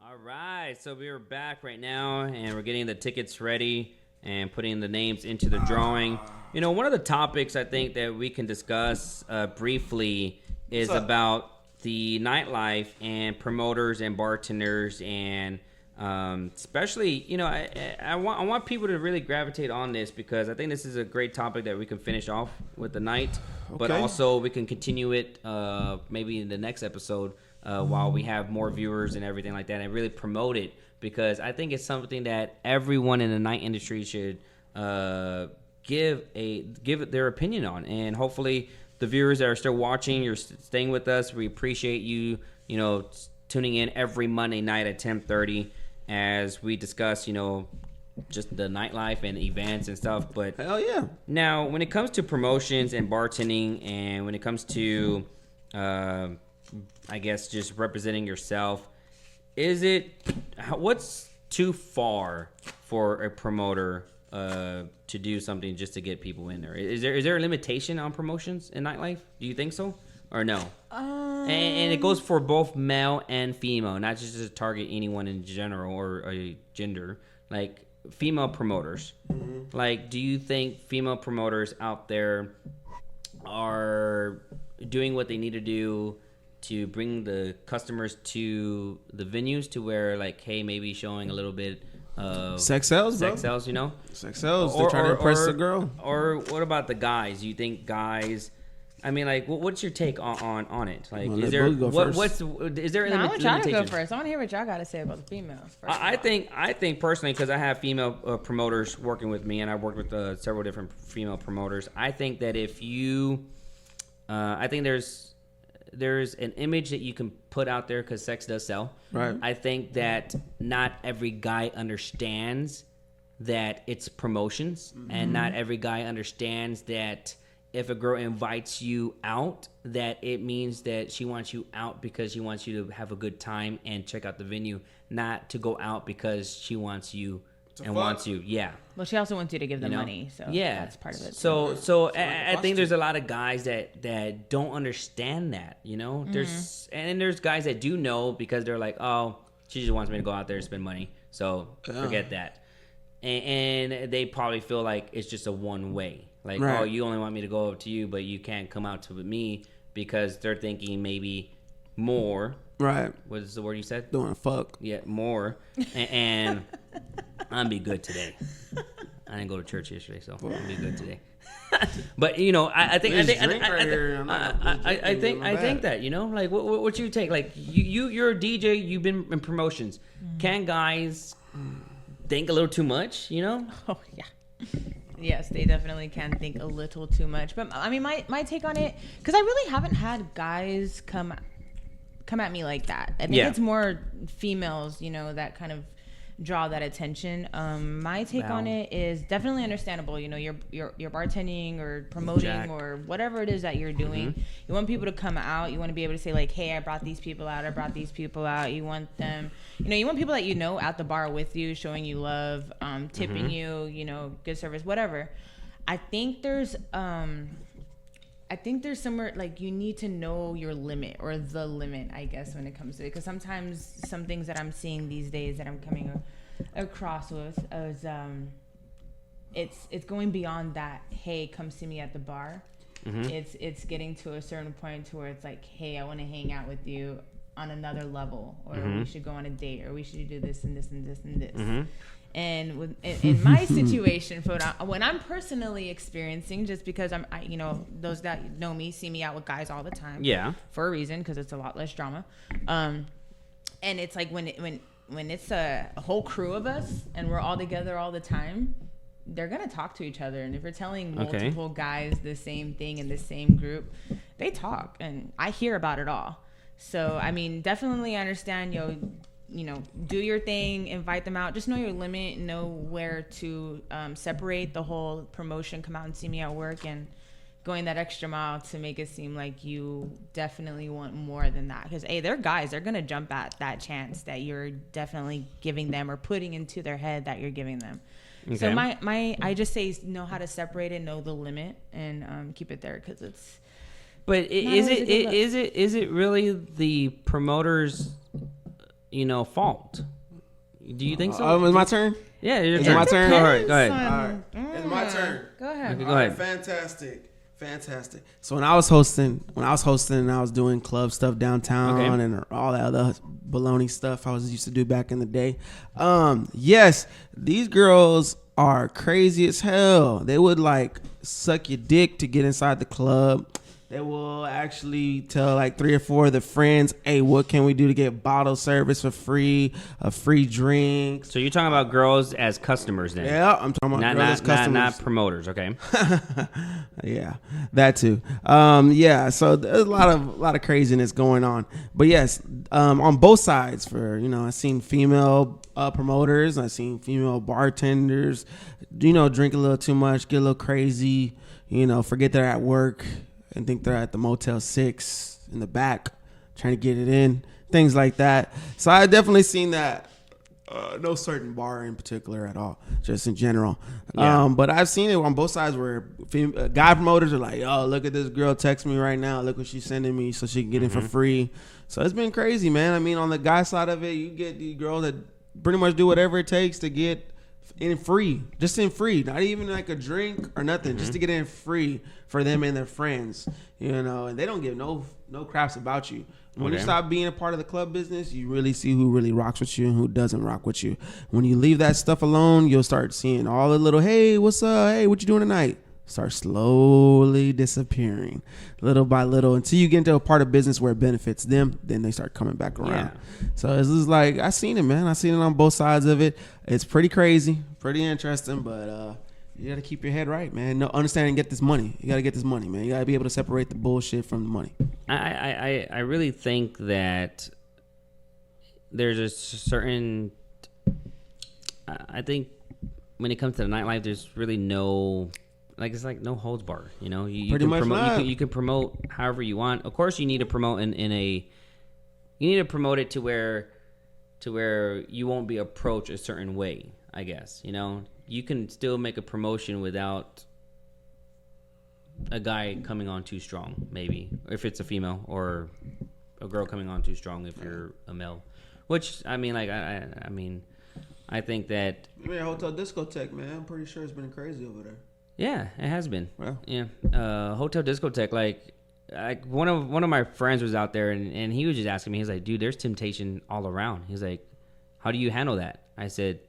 All right, so we're back right now, and we're getting the tickets ready and putting the names into the drawing. You know, one of the topics I think that we can discuss briefly is about the nightlife and promoters and bartenders, and especially, you know, I want people to really gravitate on this, because I think this is a great topic that we can finish off with the night, but also we can continue it maybe in the next episode. While we have more viewers and everything like that, and really promote it, because I think it's something that everyone in the night industry should give their opinion on. And hopefully the viewers that are still watching, you're staying with us. We appreciate you, you know, tuning in every Monday night at 10:30 as we discuss, you know, just the nightlife and events and stuff. But hell yeah. Now, when it comes to promotions and bartending, and when it comes to I guess just representing yourself, what's too far for a promoter to do something just to get people in there? Is there a limitation on promotions in nightlife? Do you think so, or no? And it goes for both male and female, not just to target anyone in general or a gender, like female promoters. Mm-hmm. Like, do you think female promoters out there are doing what they need to do to bring the customers to the venues, to where, like, hey, maybe showing a little bit of sex sells, you know? Sex sells. They're trying to impress a girl. Or what about the guys? You think guys? I mean, like, what's your take on it? Like, is there is there? I want y'all to go first. I want to hear what y'all got to say about the females. I think personally, because I have female promoters working with me, and I've worked with several different female promoters. I think that if you, I think there's an image that you can put out there, because sex does sell. Right. I think that not every guy understands that it's promotions, and not every guy understands that if a girl invites you out, that it means that she wants you out because she wants you to have a good time and check out the venue, not to go out because she wants you wants you. Yeah. Well, she also wants you to give them money, so yeah, that's part of it. So I think there's a lot of guys that don't understand that, you know. There's guys that do know, because they're like, oh, she just wants me to go out there and spend money, so forget that. And they probably feel like it's just a one way. Like, oh, you only want me to go up to you, but you can't come out to me, because they're thinking maybe more. Right. What is the word you said? Doing fuck. Yeah, more. And I'm gonna be good today. I didn't go to church yesterday, so I'm gonna be good today. But you know, I think that, you know, like what you take, like you're a DJ, you've been in promotions. Can guys think a little too much? You know? Oh yeah. Yes, they definitely can think a little too much. But I mean, my take on it, because I really haven't had guys come at me like that. I think it's more females, you know, that kind of draw that attention. My take on it is definitely understandable. You know, you're bartending or promoting or whatever it is that you're doing. You want people to come out. You want to be able to say like, hey, I brought these people out. I brought these people out. You want them, you know, you want people that you know at the bar with you, showing you love, tipping you, you know, good service, whatever. I think there's somewhere like you need to know your limit or the limit, I guess, when it comes to it. Because sometimes some things that I'm seeing these days that I'm coming across with is it's going beyond that. Hey, come see me at the bar. It's getting to a certain point to where it's like, hey, I want to hang out with you on another level, or we should go on a date, or we should do this and this and this and this. And in my situation, when I'm personally experiencing, just because you know, those that know me see me out with guys all the time. Yeah. For a reason, because it's a lot less drama. And it's like when it's a whole crew of us and we're all together all the time, they're gonna talk to each other. And if you're telling multiple guys the same thing in the same group, they talk, and I hear about it all. So I mean, definitely understand, you know, do your thing, invite them out. Just know your limit, know where to separate the whole promotion, come out and see me at work, and going that extra mile to make it seem like you definitely want more than that. Because, hey, they're guys. They're going to jump at that chance that you're definitely giving them or putting into their head that you're giving them. Okay. So I just say know how to separate it, know the limit, and keep it there, because it's. But is it really the promoter's, you know, fault? Do you think so? It's my turn? Yeah, it's my turn. Go ahead. All right. It's my turn. Go ahead. Okay, go ahead. Fantastic. So when I was hosting and I was doing club stuff downtown and all that other baloney stuff I was used to do back in the day. Yes, these girls are crazy as hell. They would like suck your dick to get inside the club. They will actually tell like 3 or 4 of the friends, hey, what can we do to get bottle service for free, a free drink? So you're talking about girls as customers then? Yeah, I'm talking about girls as customers. Not promoters, okay? Yeah, that too. Yeah, so there's a lot of craziness going on. But yes, on both sides, for, you know, I've seen female promoters, I've seen female bartenders, you know, drink a little too much, get a little crazy, you know, forget they're at work and think they're at the Motel 6 in the back trying to get it in, things like that. So I definitely seen that. No certain bar in particular at all, just in general. Yeah. But I've seen it on both sides where guy promoters are like, oh, look at this girl text me right now. Look what she's sending me so she can get in for free. So it's been crazy, man. I mean, on the guy side of it, you get these girls that pretty much do whatever it takes to get in free, just in free, not even like a drink or nothing, just to get in free for them and their friends, you know, and they don't give no craps about you. When you stop being a part of the club business, you really see who really rocks with you and who doesn't rock with you. When you leave that stuff alone, you'll start seeing all the little, hey, what's up? Hey, what you doing tonight? Start slowly disappearing little by little until you get into a part of business where it benefits them. Then they start coming back around. Yeah. So it's just like, I seen it, man. I seen it on both sides of it. It's pretty crazy, pretty interesting, but you got to keep your head right, man. No, understand and get this money. You got to get this money, man. You got to be able to separate the bullshit from the money. I really think that there's a certain, I think when it comes to the nightlife, there's really no, like, it's like no holds barred, you know. You can promote however you want. Of course, you need to promote you need to promote it to where you won't be approached a certain way, I guess. You know, you can still make a promotion without a guy coming on too strong, maybe, if it's a female, or a girl coming on too strong if you're a male. Which, I mean, like, I mean, I think that. I mean, Hotel Discotheque, man. I'm pretty sure it's been crazy over there. Yeah, it has been. Well. Yeah, Hotel Discotheque, like one of my friends was out there, and he was just asking me. He's like, dude, there's temptation all around. He's like, how do you handle that? I said,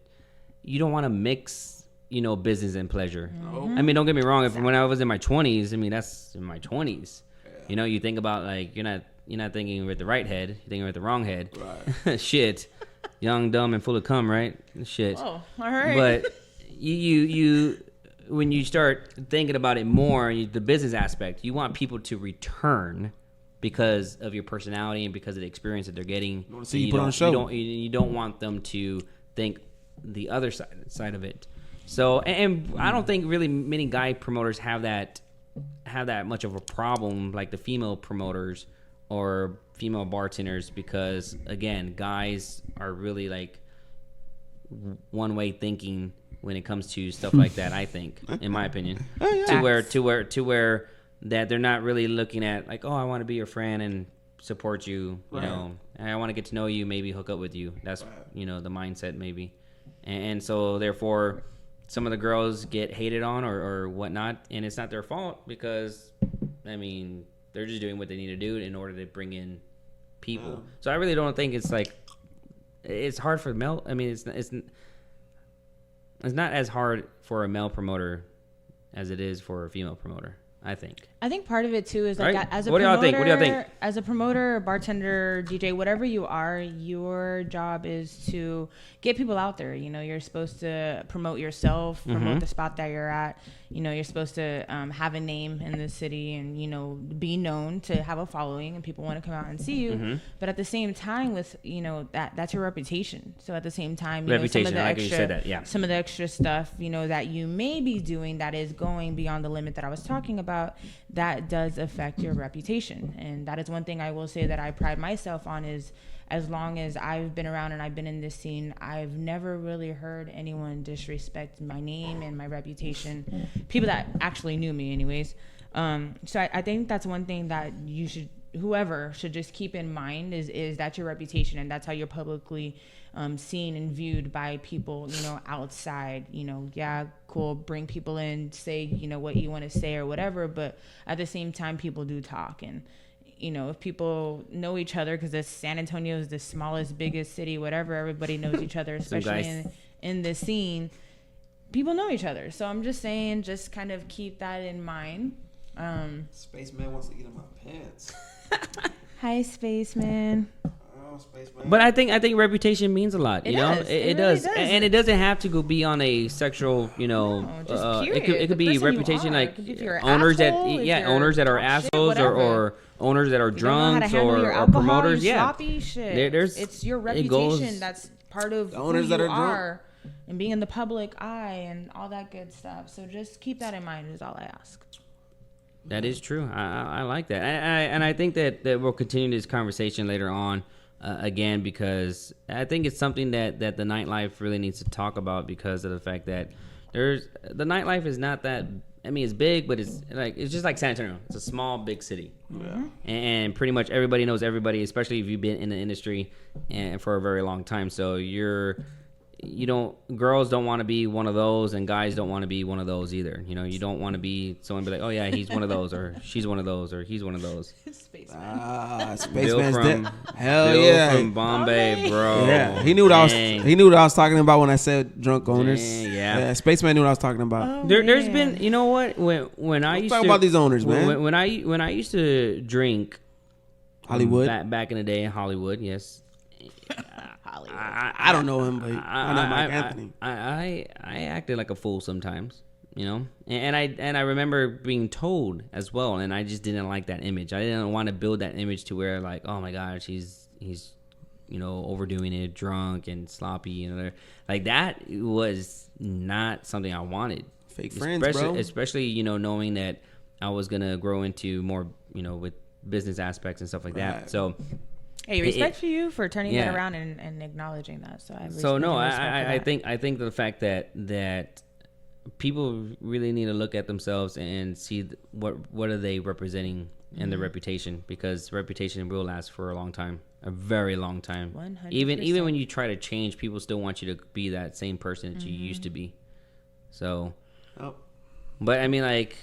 you don't want to mix, you know, business and pleasure. Mm-hmm. I mean, don't get me wrong. When I was in my 20s, I mean, that's in my 20s. Yeah. You know, you think about, like, you're not thinking with the right head. You're thinking with the wrong head. Right. Shit. Young, dumb, and full of cum, right? Shit. Oh, all right. But you when you start thinking about it more, the business aspect, you want people to return because of your personality and because of the experience that they're getting. You want to see you put on a show. You don't want them to think the other side of it. So, and I don't think really many guy promoters have that much of a problem like the female promoters or female bartenders, because again, guys are really like one way thinking when it comes to stuff like that. I think, in my opinion, to where that they're not really looking at like, oh, I want to be your friend and support you, you know, and I want to get to know you, maybe hook up with you. That's the mindset maybe, and so therefore some of the girls get hated on or whatnot, and it's not their fault, because I mean they're just doing what they need to do in order to bring in people. So I really don't think it's like it's hard for male. I mean, it's not as hard for a male promoter as it is for a female promoter, I think. I think part of it too is like, right? as a what promoter, do y'all think? As a promoter, bartender, DJ, whatever you are, your job is to get people out there. You know, you're supposed to promote yourself, promote the spot that you're at. You know, you're supposed to have a name in the city and, you know, be known, to have a following, and people want to come out and see you. But at the same time, with, you know, that's your reputation. So at the same time, you know, some of the extra, some of the extra stuff, you know, that you may be doing that is going beyond the limit that I was talking about, that does affect your reputation. And that is one thing I will say that I pride myself on, is as long as I've been around and I've been in this scene, I've never really heard anyone disrespect my name and my reputation. People that actually knew me anyways. So I think that's one thing that whoever should just keep in mind, is that your reputation, and that's how you're publicly seen and viewed by people, you know, outside. You know, yeah, cool, bring people in, say, you know, what you want to say or whatever, but at the same time, people do talk. And, you know, if people know each other, because San Antonio is the smallest, biggest city, whatever, everybody knows each other, especially in this scene, people know each other. So I'm just saying, just kind of keep that in mind. Spaceman wants to get in my pants. Hi, Spaceman. But I think reputation means a lot. You know, it really does, and it doesn't have to go be on a sexual. You know, it could be reputation, like owners owners that are assholes, or owners that are drunks, or promoters. It's your reputation that's part of who you are, and being in the public eye and all that good stuff. So just keep that in mind, is all I ask. That is true. I like that, and I think that we'll continue this conversation later on. Again, because I think it's something that the nightlife really needs to talk about, because of the fact that the nightlife is not that, I mean, it's big, but it's just like San Antonio. It's a small, big city. Yeah. And pretty much everybody knows everybody, especially if you've been in the industry and for a very long time. So girls don't want to be one of those, and guys don't want to be one of those either. You know, you don't want to be someone be like, oh yeah, he's one of those, or she's one of those, or he's one of those. Spaceman's hell Bill yeah, from Bombay, bro. Yeah, he knew what he knew what I was talking about when I said drunk owners. Yeah, Spaceman knew what I was talking about. Oh, there's been, you know what, when I used to talk about these owners, man. When I used to drink Hollywood, back in the day in Hollywood, yes. I don't know him, but I know Mike Anthony. I acted like a fool sometimes, you know, and I remember being told as well, and I just didn't like that image. I didn't want to build that image to where like, oh my gosh, he's you know, overdoing it, drunk and sloppy, you know, like that was not something I wanted. Fake friends, bro. Especially, you know, knowing that I was gonna grow into more, you know, with business aspects and stuff like that. So. Hey, respect for you for turning that around and acknowledging that. I think the fact that people really need to look at themselves and see what are they representing in their reputation, because reputation will last for a long time, a very long time. 100%. Even when you try to change, people still want you to be that same person that you used to be. So, but I mean, like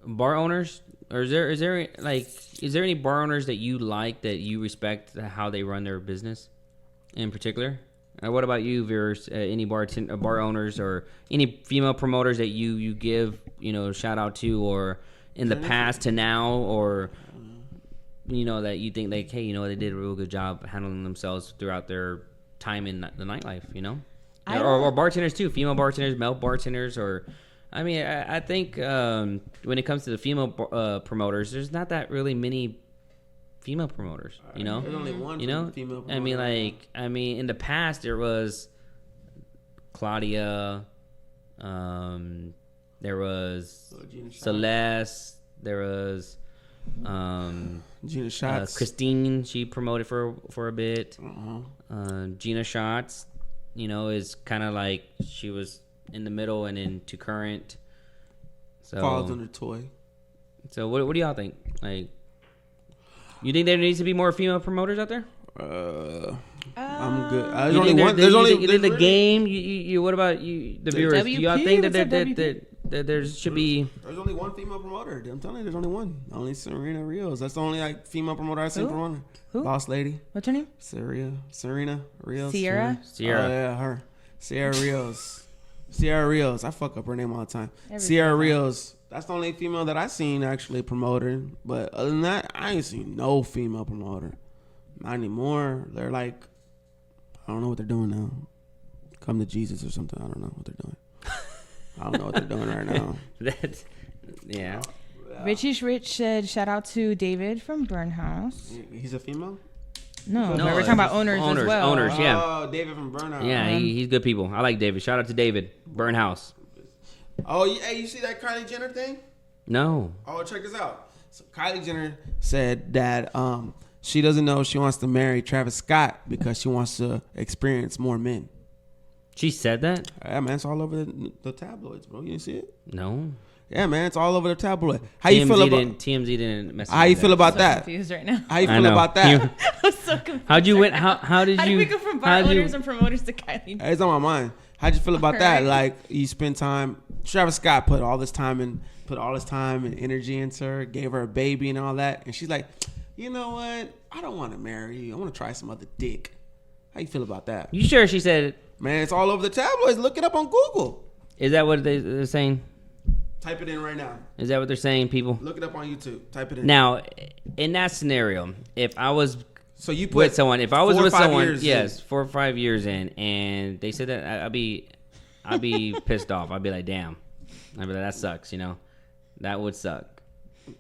bar owners. Or is there any bar owners that you like, that you respect how they run their business in particular? What about you, viewers? Any bar owners or any female promoters that you give, you know, shout out to, or in the past to now, or you know, that you think like, hey, you know, they did a real good job handling themselves throughout their time in the nightlife, you know, or bartenders too, female bartenders, male bartenders, or. I mean, I think when it comes to the female promoters, there's not that really many female promoters, you know? There's only one female promoter. I mean, in the past, there was Claudia. There was Celeste. There was Gina Schatz. Christine. She promoted for a bit. Gina Schatz, is kind of like she was in the middle and into current. So falls under toy. So what do y'all think? Like, you think there needs to be more female promoters out there? I'm good. There's You only think one. there- There's you only. think- you think the there's game. You what about you? The viewers. Do y'all WP? think that What's up, WP? that there should be? There's only one female promoter. I'm telling you, there's only one. Only Serena Rios. That's the only female promoter I've seen Who? promoter. Who? Boss lady. What's her name? Serena Rios. Sierra? Sierra. Oh yeah, her. Sierra Rios. Sierra Rios. I fuck up her name all the time. Every Sierra time. Rios. That's the only female that I seen actually promoting. But other than that, I ain't seen no female promoter. Not anymore. They're like, I don't know what they're doing now. Come to Jesus or something. I don't know what they're doing. I don't know what they're doing right now. That's yeah. Richie's Rich said, shout out to David from Burnhouse. He's a female? No, No, we're talking about owners as well. owners. Yeah. Oh, David from Burnout. Yeah, he's good people. I like David. Shout out to David. Burnhouse. Oh, hey, you see that Kylie Jenner thing? No. Oh, check this out. So Kylie Jenner said that she doesn't know she wants to marry Travis Scott because she wants to experience more men. She said that? Yeah, man, it's all over the tabloids, bro. You didn't see it? No. Yeah, man, it's all over the tabloid. How you feel about TMZ didn't mess. How you feel about So that? confused right now. How you I feel know. about that? I'm so confused. How'd you win? How did How you? do we go from bar how'd you- owners and promoters to Kylie? It's on my mind. How'd you feel about that? Alright. Like you spend time. Travis Scott put all his time and energy into her, gave her a baby and all that, and she's like, you know what? I don't want to marry you. I want to try some other dick. How you feel about that? You sure she said? Man, it's all over the tabloids. Look it up on Google. Is that what they're saying? Type it in right now. Is that what they're saying, people? Look it up on YouTube. Type it in. Now, in that scenario, if I was So you put with someone, if I was 4 or with 5 someone, years yes, in. 4 or 5 years in, and they said that, I'd be pissed off. I'd be like, damn. I'd be like, that sucks. That would suck.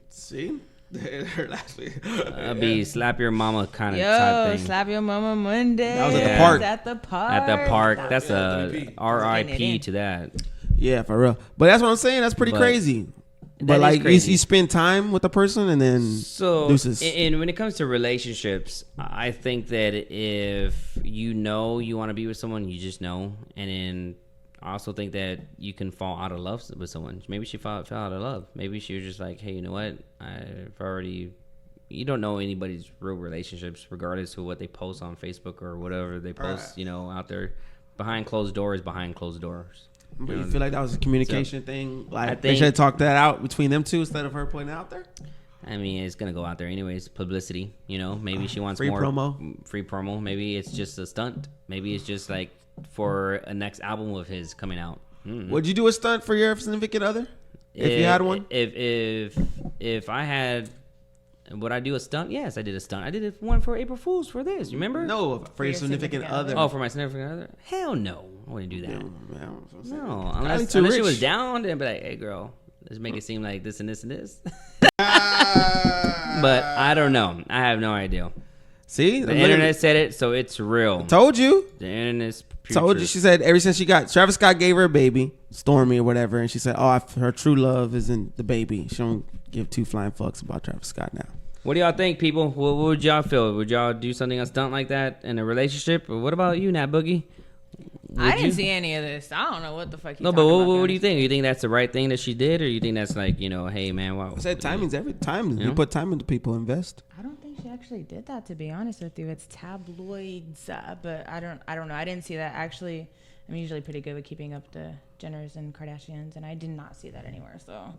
See? Last week. I'd be slap your mama kind of type Yo, thing. slap your mama Monday. That was at the Yeah. park. At the park. At the park, that's Yeah, a WP. R.I.P. to that. Yeah, for real. But that's what I'm saying. That's pretty But crazy. that But is like crazy. you spend time with the person and then So, deuces. and when it comes to relationships, I think that if you want to be with someone, you just know. And then I also think that you can fall out of love with someone. Maybe she fell out of love. Maybe she was just like, hey, you know what? You don't know anybody's real relationships, regardless of what they post on Facebook or whatever they post, out there. Behind closed doors, behind closed doors. But you feel like that was a communication thing? I Like they think- should have talked that out between them two instead of her putting it out there? I mean, it's gonna go out there anyways. Publicity, Maybe she wants Free more promo. Free promo. Maybe it's just a stunt. Maybe it's just like for a next album of his coming out. Would you do a stunt for your significant other if you had one? If I had, would I do a stunt? Yes, I did a stunt. I did one for April Fools for this. You remember? No, for your your significant significant other. Oh, for my significant other? Hell no, I wouldn't do that. Yeah, man, that's what I'm saying. No, Kylie unless too she rich. was down, then be like, hey, girl, let's make it seem like this and this and this. Ah. But I don't know. I have no idea. See, The internet said it, so it's real. told you. The internet's pure Told you. truth. She said ever since she got Travis Scott gave her a baby, Stormy or whatever, and she said, "Oh, her true love is in the baby. She don't give 2 flying fucks about Travis Scott now." What do y'all think, people? What would y'all feel? Would y'all do something a stunt like that in a relationship? Or what about you, Nat Boogie? I Would didn't you? see any of this. I don't know what the fuck he's No, but talking about, what do you guys. think? You think that's the right thing that she did, or you think that's like, hey man, wow. I said timing's every time. Yeah. You put time into people, invest. I don't think she actually did that, to be honest with you. It's tabloids, but I don't know. I didn't see that. Actually, I'm usually pretty good with keeping up the Jenners and Kardashians, and I did not see that anywhere. So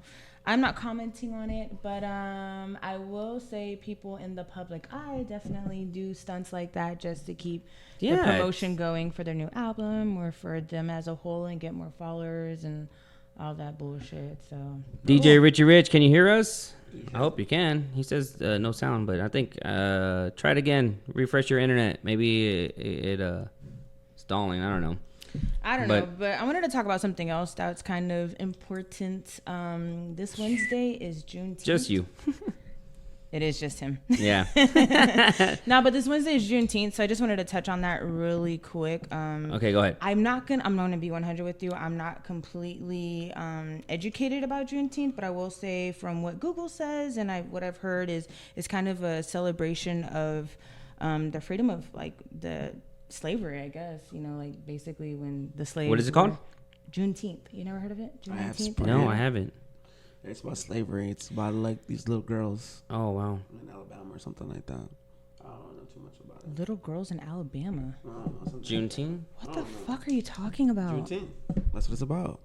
I'm not commenting on it, but I will say people in the public eye definitely do stunts like that just to keep the Yeah. promotion going for their new album or for them as a whole and get more followers and all that bullshit. So DJ Richie Rich, can you hear us? I hope you can. He says no sound, but I think try it again. Refresh your internet. Maybe it stalling. I don't know. I don't know, but I wanted to talk about something else that's kind of important. This Wednesday is Juneteenth. Just you. It is just him. Yeah. No, but this Wednesday is Juneteenth, so I just wanted to touch on that really quick. Okay, go ahead. I'm gonna be 100 with you. I'm not completely educated about Juneteenth, but I will say from what Google says and what I've heard is kind of a celebration of the freedom of like the slavery, I guess. You know, like basically when the slaves. What is it called? Juneteenth. You never heard of it? Juneteenth. No, I haven't. It's about slavery. It's about like these little girls. Oh wow. In Alabama or something like that. I don't know too much about it. Little girls in Alabama. Juneteenth? What the fuck are you talking about? Juneteenth. That's what it's about.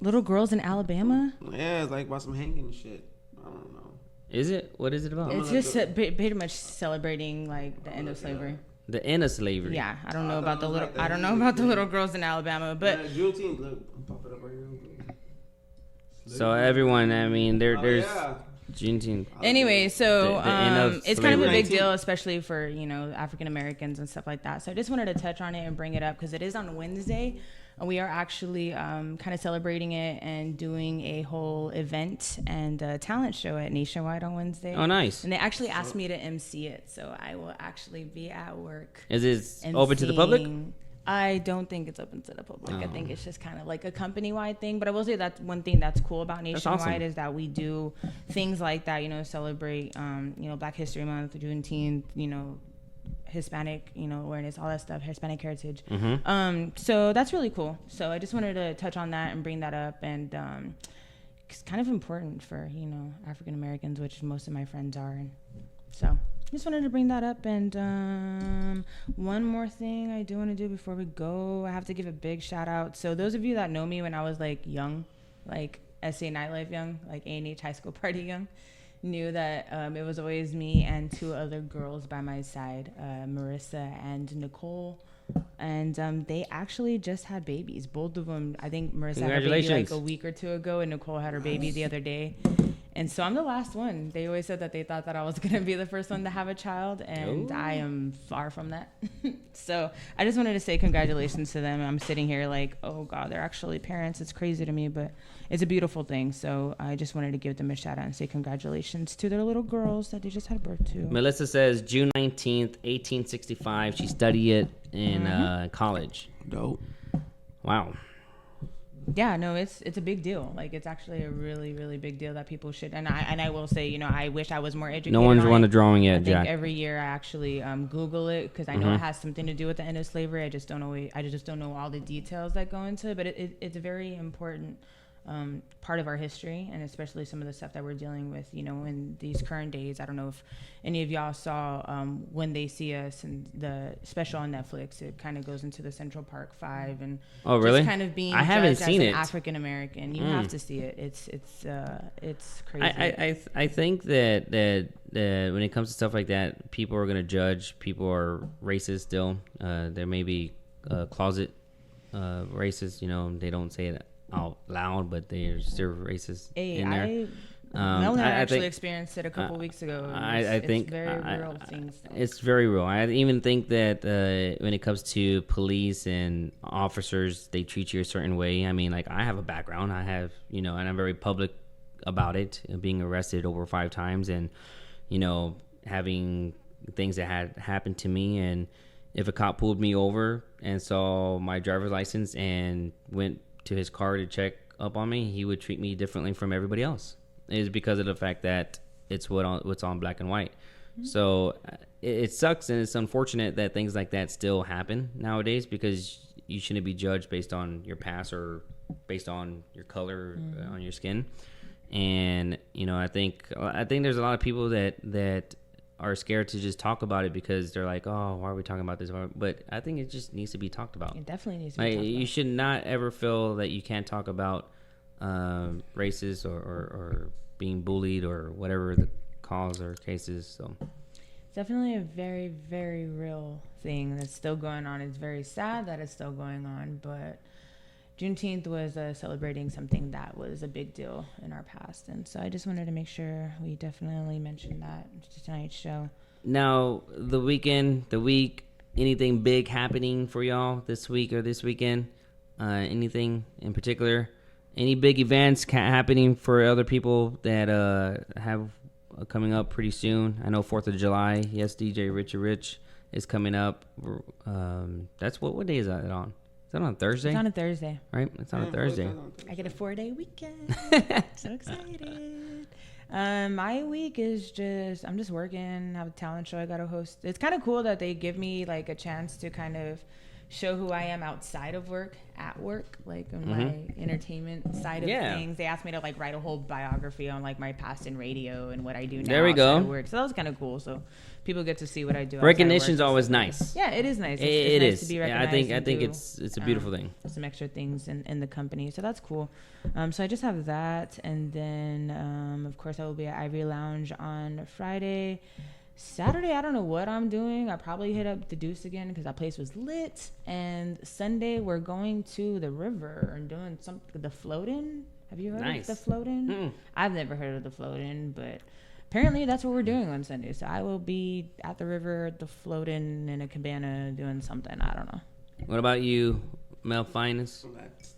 Little girls in Alabama? Yeah, it's like about some hanging and shit. I don't know. Is it? What is it about? It's just pretty much celebrating like the end of slavery. The end of slavery. Yeah, I don't know about the little. I don't know about the little girls in Alabama, but Juneteenth. Look, pop it up right here. So everyone, I mean, there's Juneteenth. Anyway, so The end of it's kind of a big slavery. deal, especially for African Americans and stuff like that. So I just wanted to touch on it and bring it up because it is on Wednesday. And we are actually kind of celebrating it and doing a whole event and talent show at Nationwide on Wednesday. Oh, nice. And they actually asked me to MC it, so I will actually be at work. Is it open to the public? I don't think it's open to the public. I think it's just kind of like a company-wide thing. But I will say that's one thing that's cool about Nationwide awesome. is that we do things like that, celebrate, Black History Month, Juneteenth, Hispanic, awareness, all that stuff, Hispanic heritage. Mm-hmm. So that's really cool. So I just wanted to touch on that and bring that up. And it's kind of important for, African Americans, which most of my friends are. And so just wanted to bring that up. And one more thing I do want to do before we go, I have to give a big shout out. So those of you that know me when I was like young, like SA Nightlife young, like A&H High School Party young, knew that it was always me and two other girls by my side, Marissa and Nicole. And they actually just had babies. Both of them, I think Marissa had her baby like a week or two ago, and Nicole had her baby the other day. And so I'm the last one. They always said that they thought that I was going to be the first one to have a child, and I am far from that. So I just wanted to say congratulations to them. I'm sitting here like, oh, God, they're actually parents. It's crazy to me, but it's a beautiful thing. So I just wanted to give them a shout out and say congratulations to their little girls that they just had birth to. Melissa says June 19th, 1865. She studied it in college. Dope. Wow. Yeah, no, it's a big deal. Like, it's actually a really, really big deal that people should. And I will say, I wish I was more educated. No one's won a drawing yet, I think Jack. every year I actually Google it because I know it has something to do with the end of slavery. I just don't know. I just don't know all the details that go into it. But it's a very important part of our history, and especially some of the stuff that we're dealing with, in these current days. I don't know if any of y'all saw When They See Us and the special on Netflix. It kind of goes into the Central Park 5 and really? just kind of being I haven't seen as an it. African American. You have to see it. It's crazy. I think that when it comes to stuff like that, people are gonna judge. People are racist still. There may be closet racist. They don't say it out loud, but they're still racist in there. Melanie I actually think, experienced it a couple weeks ago. I think it's very real things. It's very real. I even think that when it comes to police and officers, they treat you a certain way. I mean, like, I have a background. I have, and I'm very public about it, being arrested over 5 times and, having things that had happened to me. And if a cop pulled me over and saw my driver's license and went to his car to check up on me, he would treat me differently from everybody else. It is because of the fact that it's what's on black and white. Mm-hmm. So it sucks, and it's unfortunate that things like that still happen nowadays, because you shouldn't be judged based on your past or based on your color on your skin. And I think there's a lot of people that are scared to just talk about it because they're like, oh, why are we talking about this? But I think it just needs to be talked about. It definitely needs to be talked about. You should not ever feel that you can't talk about races or being bullied or whatever the cause or case is. So it's definitely a very, very real thing that's still going on. It's very sad that it's still going on, but Juneteenth was celebrating something that was a big deal in our past. And so I just wanted to make sure we definitely mentioned that to tonight's show. Now, the week, anything big happening for y'all this week or this weekend? Anything in particular? Any big events happening for other people that have coming up pretty soon. I know 4th of July. Yes, DJ Richie Rich is coming up. That's what day is that on? Is that on Thursday? It's on a Thursday. Right? It's on a Thursday. I get a 4-day weekend. So excited. My week is I'm just working, have a talent show I got to host. It's kind of cool that they give me like a chance to kind of show who I am outside of work, at work, like on my entertainment side of things. They asked me to like write a whole biography on like my past in radio and what I do now. There we go. Of work. So that was kind of cool. So people get to see what I do. Recognition's always nice. Yeah, it is nice. It's nice nice to be recognized. I think it's a beautiful thing. Some extra things in the company, so that's cool. So I just have that, and then of course I will be at Ivory Lounge on Friday. Saturday, I don't know what I'm doing. I probably hit up the Deuce again because that place was lit. And Sunday, we're going to the river and doing the floating. Have you heard of the floating? I've never heard of the floating, but apparently that's what we're doing on Sunday. So I will be at the river, the floating in a cabana doing something. I don't know. What about you, Mel Finest?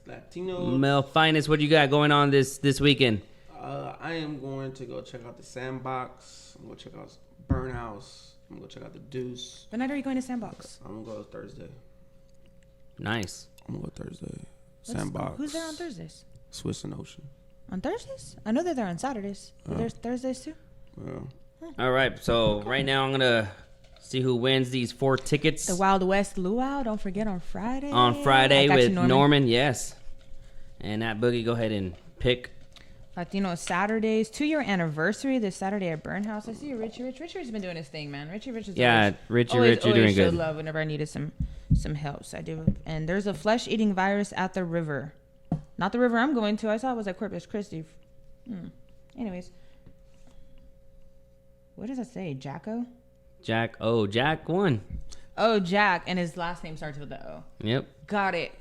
Latino. Mel Finest, what you got going on this weekend? I am going to go check out the Sandbox. I'm going to check out Burn House. I'm going to check out the Deuce. What night are you going to Sandbox? I'm going to go Thursday. Nice. I'm going to go Thursday. Sandbox. Who's there on Thursdays? Swiss and Ocean. On Thursdays? I know they're there on Saturdays. There's Thursdays too? Yeah. All right. So right now I'm going to see who wins these 4 tickets. The Wild West Luau. Don't forget on Friday. On Friday with Norman. Yes. And that Boogie, go ahead and pick. Latino Saturdays, 2-year anniversary this Saturday at Burn House. I see you, Richie Rich. Richie's been doing his thing, man. Richie Rich is Richie Rich, you're doing good. Love whenever I needed some help. So I do. And there's a flesh-eating virus at the river. Not the river I'm going to. I saw it was at Corpus Christi. Anyways. What does that say? Jacko? Jack won. Oh, Jack. And his last name starts with the O. Yep. Got it.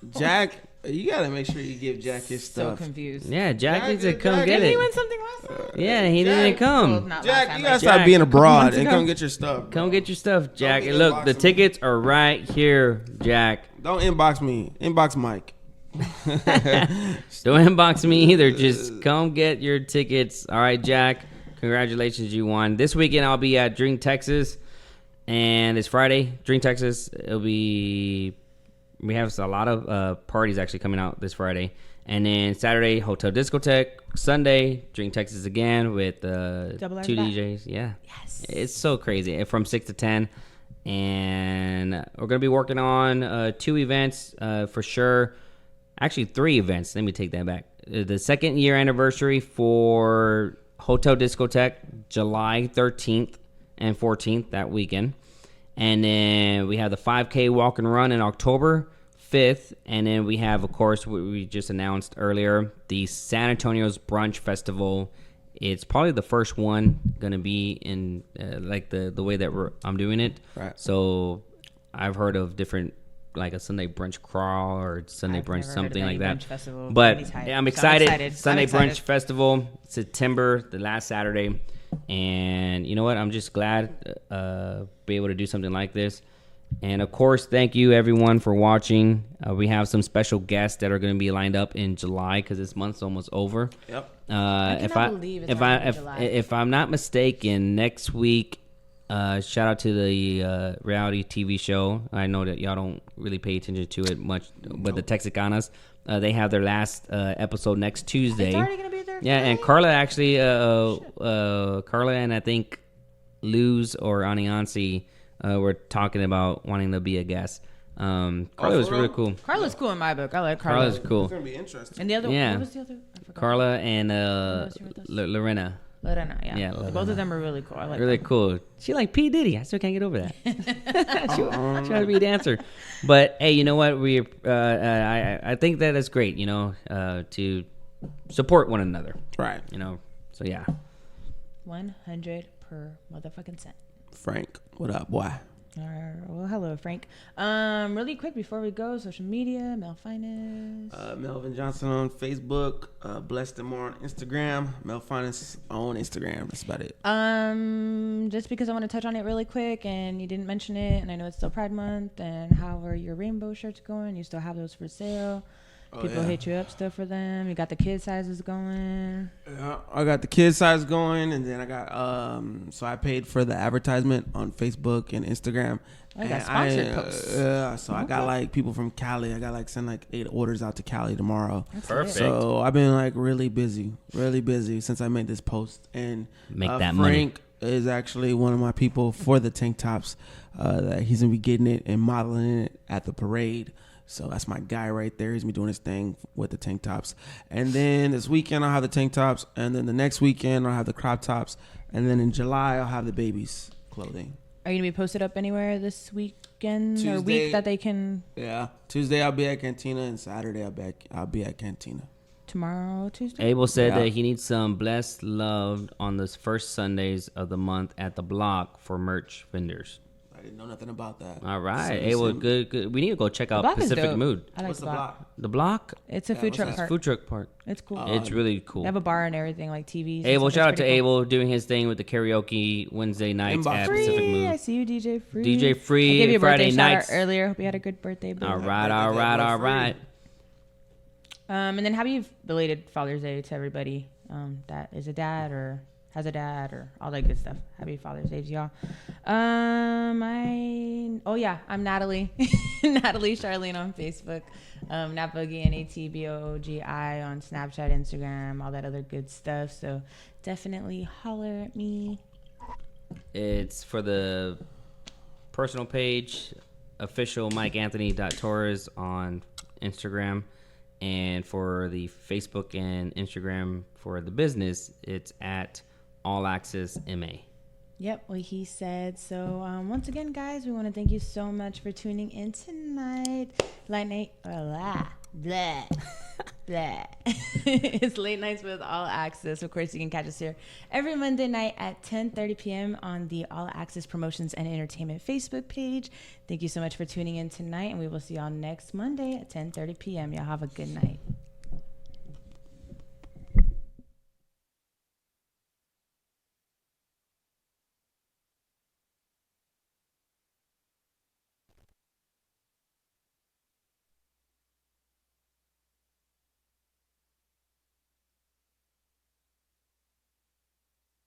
Jack, you got to make sure you give Jack his stuff. So confused. Yeah, Jack needs to come get Didn't it. he win something last time? Yeah, he didn't come. Jack, you got to stop being abroad and come get your stuff. Come get your stuff, Jack. And look, the tickets are right here, Jack. Don't inbox me. Inbox Mike. Don't inbox me either. Just come get your tickets. All right, Jack. Congratulations, you won. This weekend I'll be at Drink Texas, and it's Friday. Drink Texas. We have a lot of parties actually coming out this Friday, and then Saturday Hotel Discotheque. Sunday Drink Texas again with 2 DJs. Yeah, yes, it's so crazy. From 6 to 10, and we're gonna be working on 2 events for sure. Actually, 3 events. Let me take that back. The 2nd year anniversary for Hotel Discotheque, July 13th and 14th, that weekend. And then we have the 5K walk and run in October 5th. And then we have, of course, what we just announced earlier, the San Antonio's Brunch Festival. It's probably the first one going to be in like the way that I'm doing it. Right. So I've heard of different, like a Sunday brunch crawl or Sunday brunch, something like that. But yeah, I'm excited. Sunday Brunch Festival, September, the last Saturday. And you know what? I'm just glad be able to do something like this. And of course, thank you everyone for watching. We have some special guests that are going to be lined up in July because this month's almost over. Yep. If I'm not mistaken, next week, shout out to the reality TV show. I know that y'all don't really pay attention to it much, but the Texicanas, they have their last episode next Tuesday. It's already going to be there. Yeah, and Carla actually, Carla and I think Luz or Aniansi were talking about wanting to be a guest. Carla was really cool. Carla's cool in my book. I like Carla. Carla's cool. It's going to be interesting. And the other Yeah. what was the other? I forgot. Carla and Lorena. Lorena, yeah. Yeah, Lorena. Both of them are really cool. I like Really them. cool. She like P. Diddy. I still can't get over that. she tried to be a dancer. But hey, you know what? I think that is great, you know, to support one another. Right. You know, so yeah. 100 per motherfucking cent. Frank, what up, boy? Well, hello, Frank. Really quick before we go, social media, Mel Finest. Melvin Johnson on Facebook. Blessed and More on Instagram. Mel Finest on Instagram. That's about it. Just because I want to touch on it really quick, and you didn't mention it, and I know it's still Pride Month, and how are your rainbow shirts going? You still have those for sale? People hit you up still for them. You got the kid sizes going. Yeah, I got the kid size going, and then I got so I paid for the advertisement on Facebook and Instagram. I got sponsored posts. So I got like people from Cali. I got like send like 8 orders out to Cali tomorrow. That's Perfect. So I've been like really busy since I made this post. And Make that Frank is actually one of my people for the tank tops. That he's gonna be getting it and modeling it at the parade. So that's my guy right there. He's gonna be doing his thing with the tank tops. And then this weekend I'll have the tank tops, and then the next weekend I'll have the crop tops, and then in July I'll have the babies clothing. Are you gonna be posted up anywhere this weekend or Tuesday. week that they can? Yeah, Tuesday I'll be at Cantina, and Saturday I'll be at Cantina. Tomorrow, Tuesday. Abel said that he needs some blessed love on the first Sundays of the month at the block for merch vendors. I didn't know nothing about that. All right, So Abel, good. We need to go check out Block is Pacific dope. Mood. I like What's the block? The block, It's a food what's truck that? park. food truck park. It's cool. It's really cool. They have a bar and everything, like TVs. and Abel, stuff. shout out It's to pretty cool. Abel doing his thing with the karaoke Wednesday nights Inbox. at Free. Pacific I Mood. see you, DJ Free. DJ Free, I gave you a Friday birthday shout nights. out earlier. Hope you had a good birthday. Boo. All right. And then happy belated Father's Day to everybody that is a dad or has a dad or all that good stuff. Happy Father's Day to y'all. I'm Natalie. Natalie Charlene on Facebook. Nat Boogie, NATBOOGI on Snapchat, Instagram, all that other good stuff. So definitely holler at me. It's for the personal page, official MikeAnthony.Torres on Instagram. And for the Facebook and Instagram for the business, it's at All Access MA. Yep, what he said. So once again, guys, we want to thank you so much for tuning in tonight. Late night, blah, blah, blah. It's Late Nights with All Access. Of course, you can catch us here every Monday night at 10:30 p.m. on the All Access Promotions and Entertainment Facebook page. Thank you so much for tuning in tonight, and we will see y'all next Monday at 10:30 p.m. Y'all have a good night.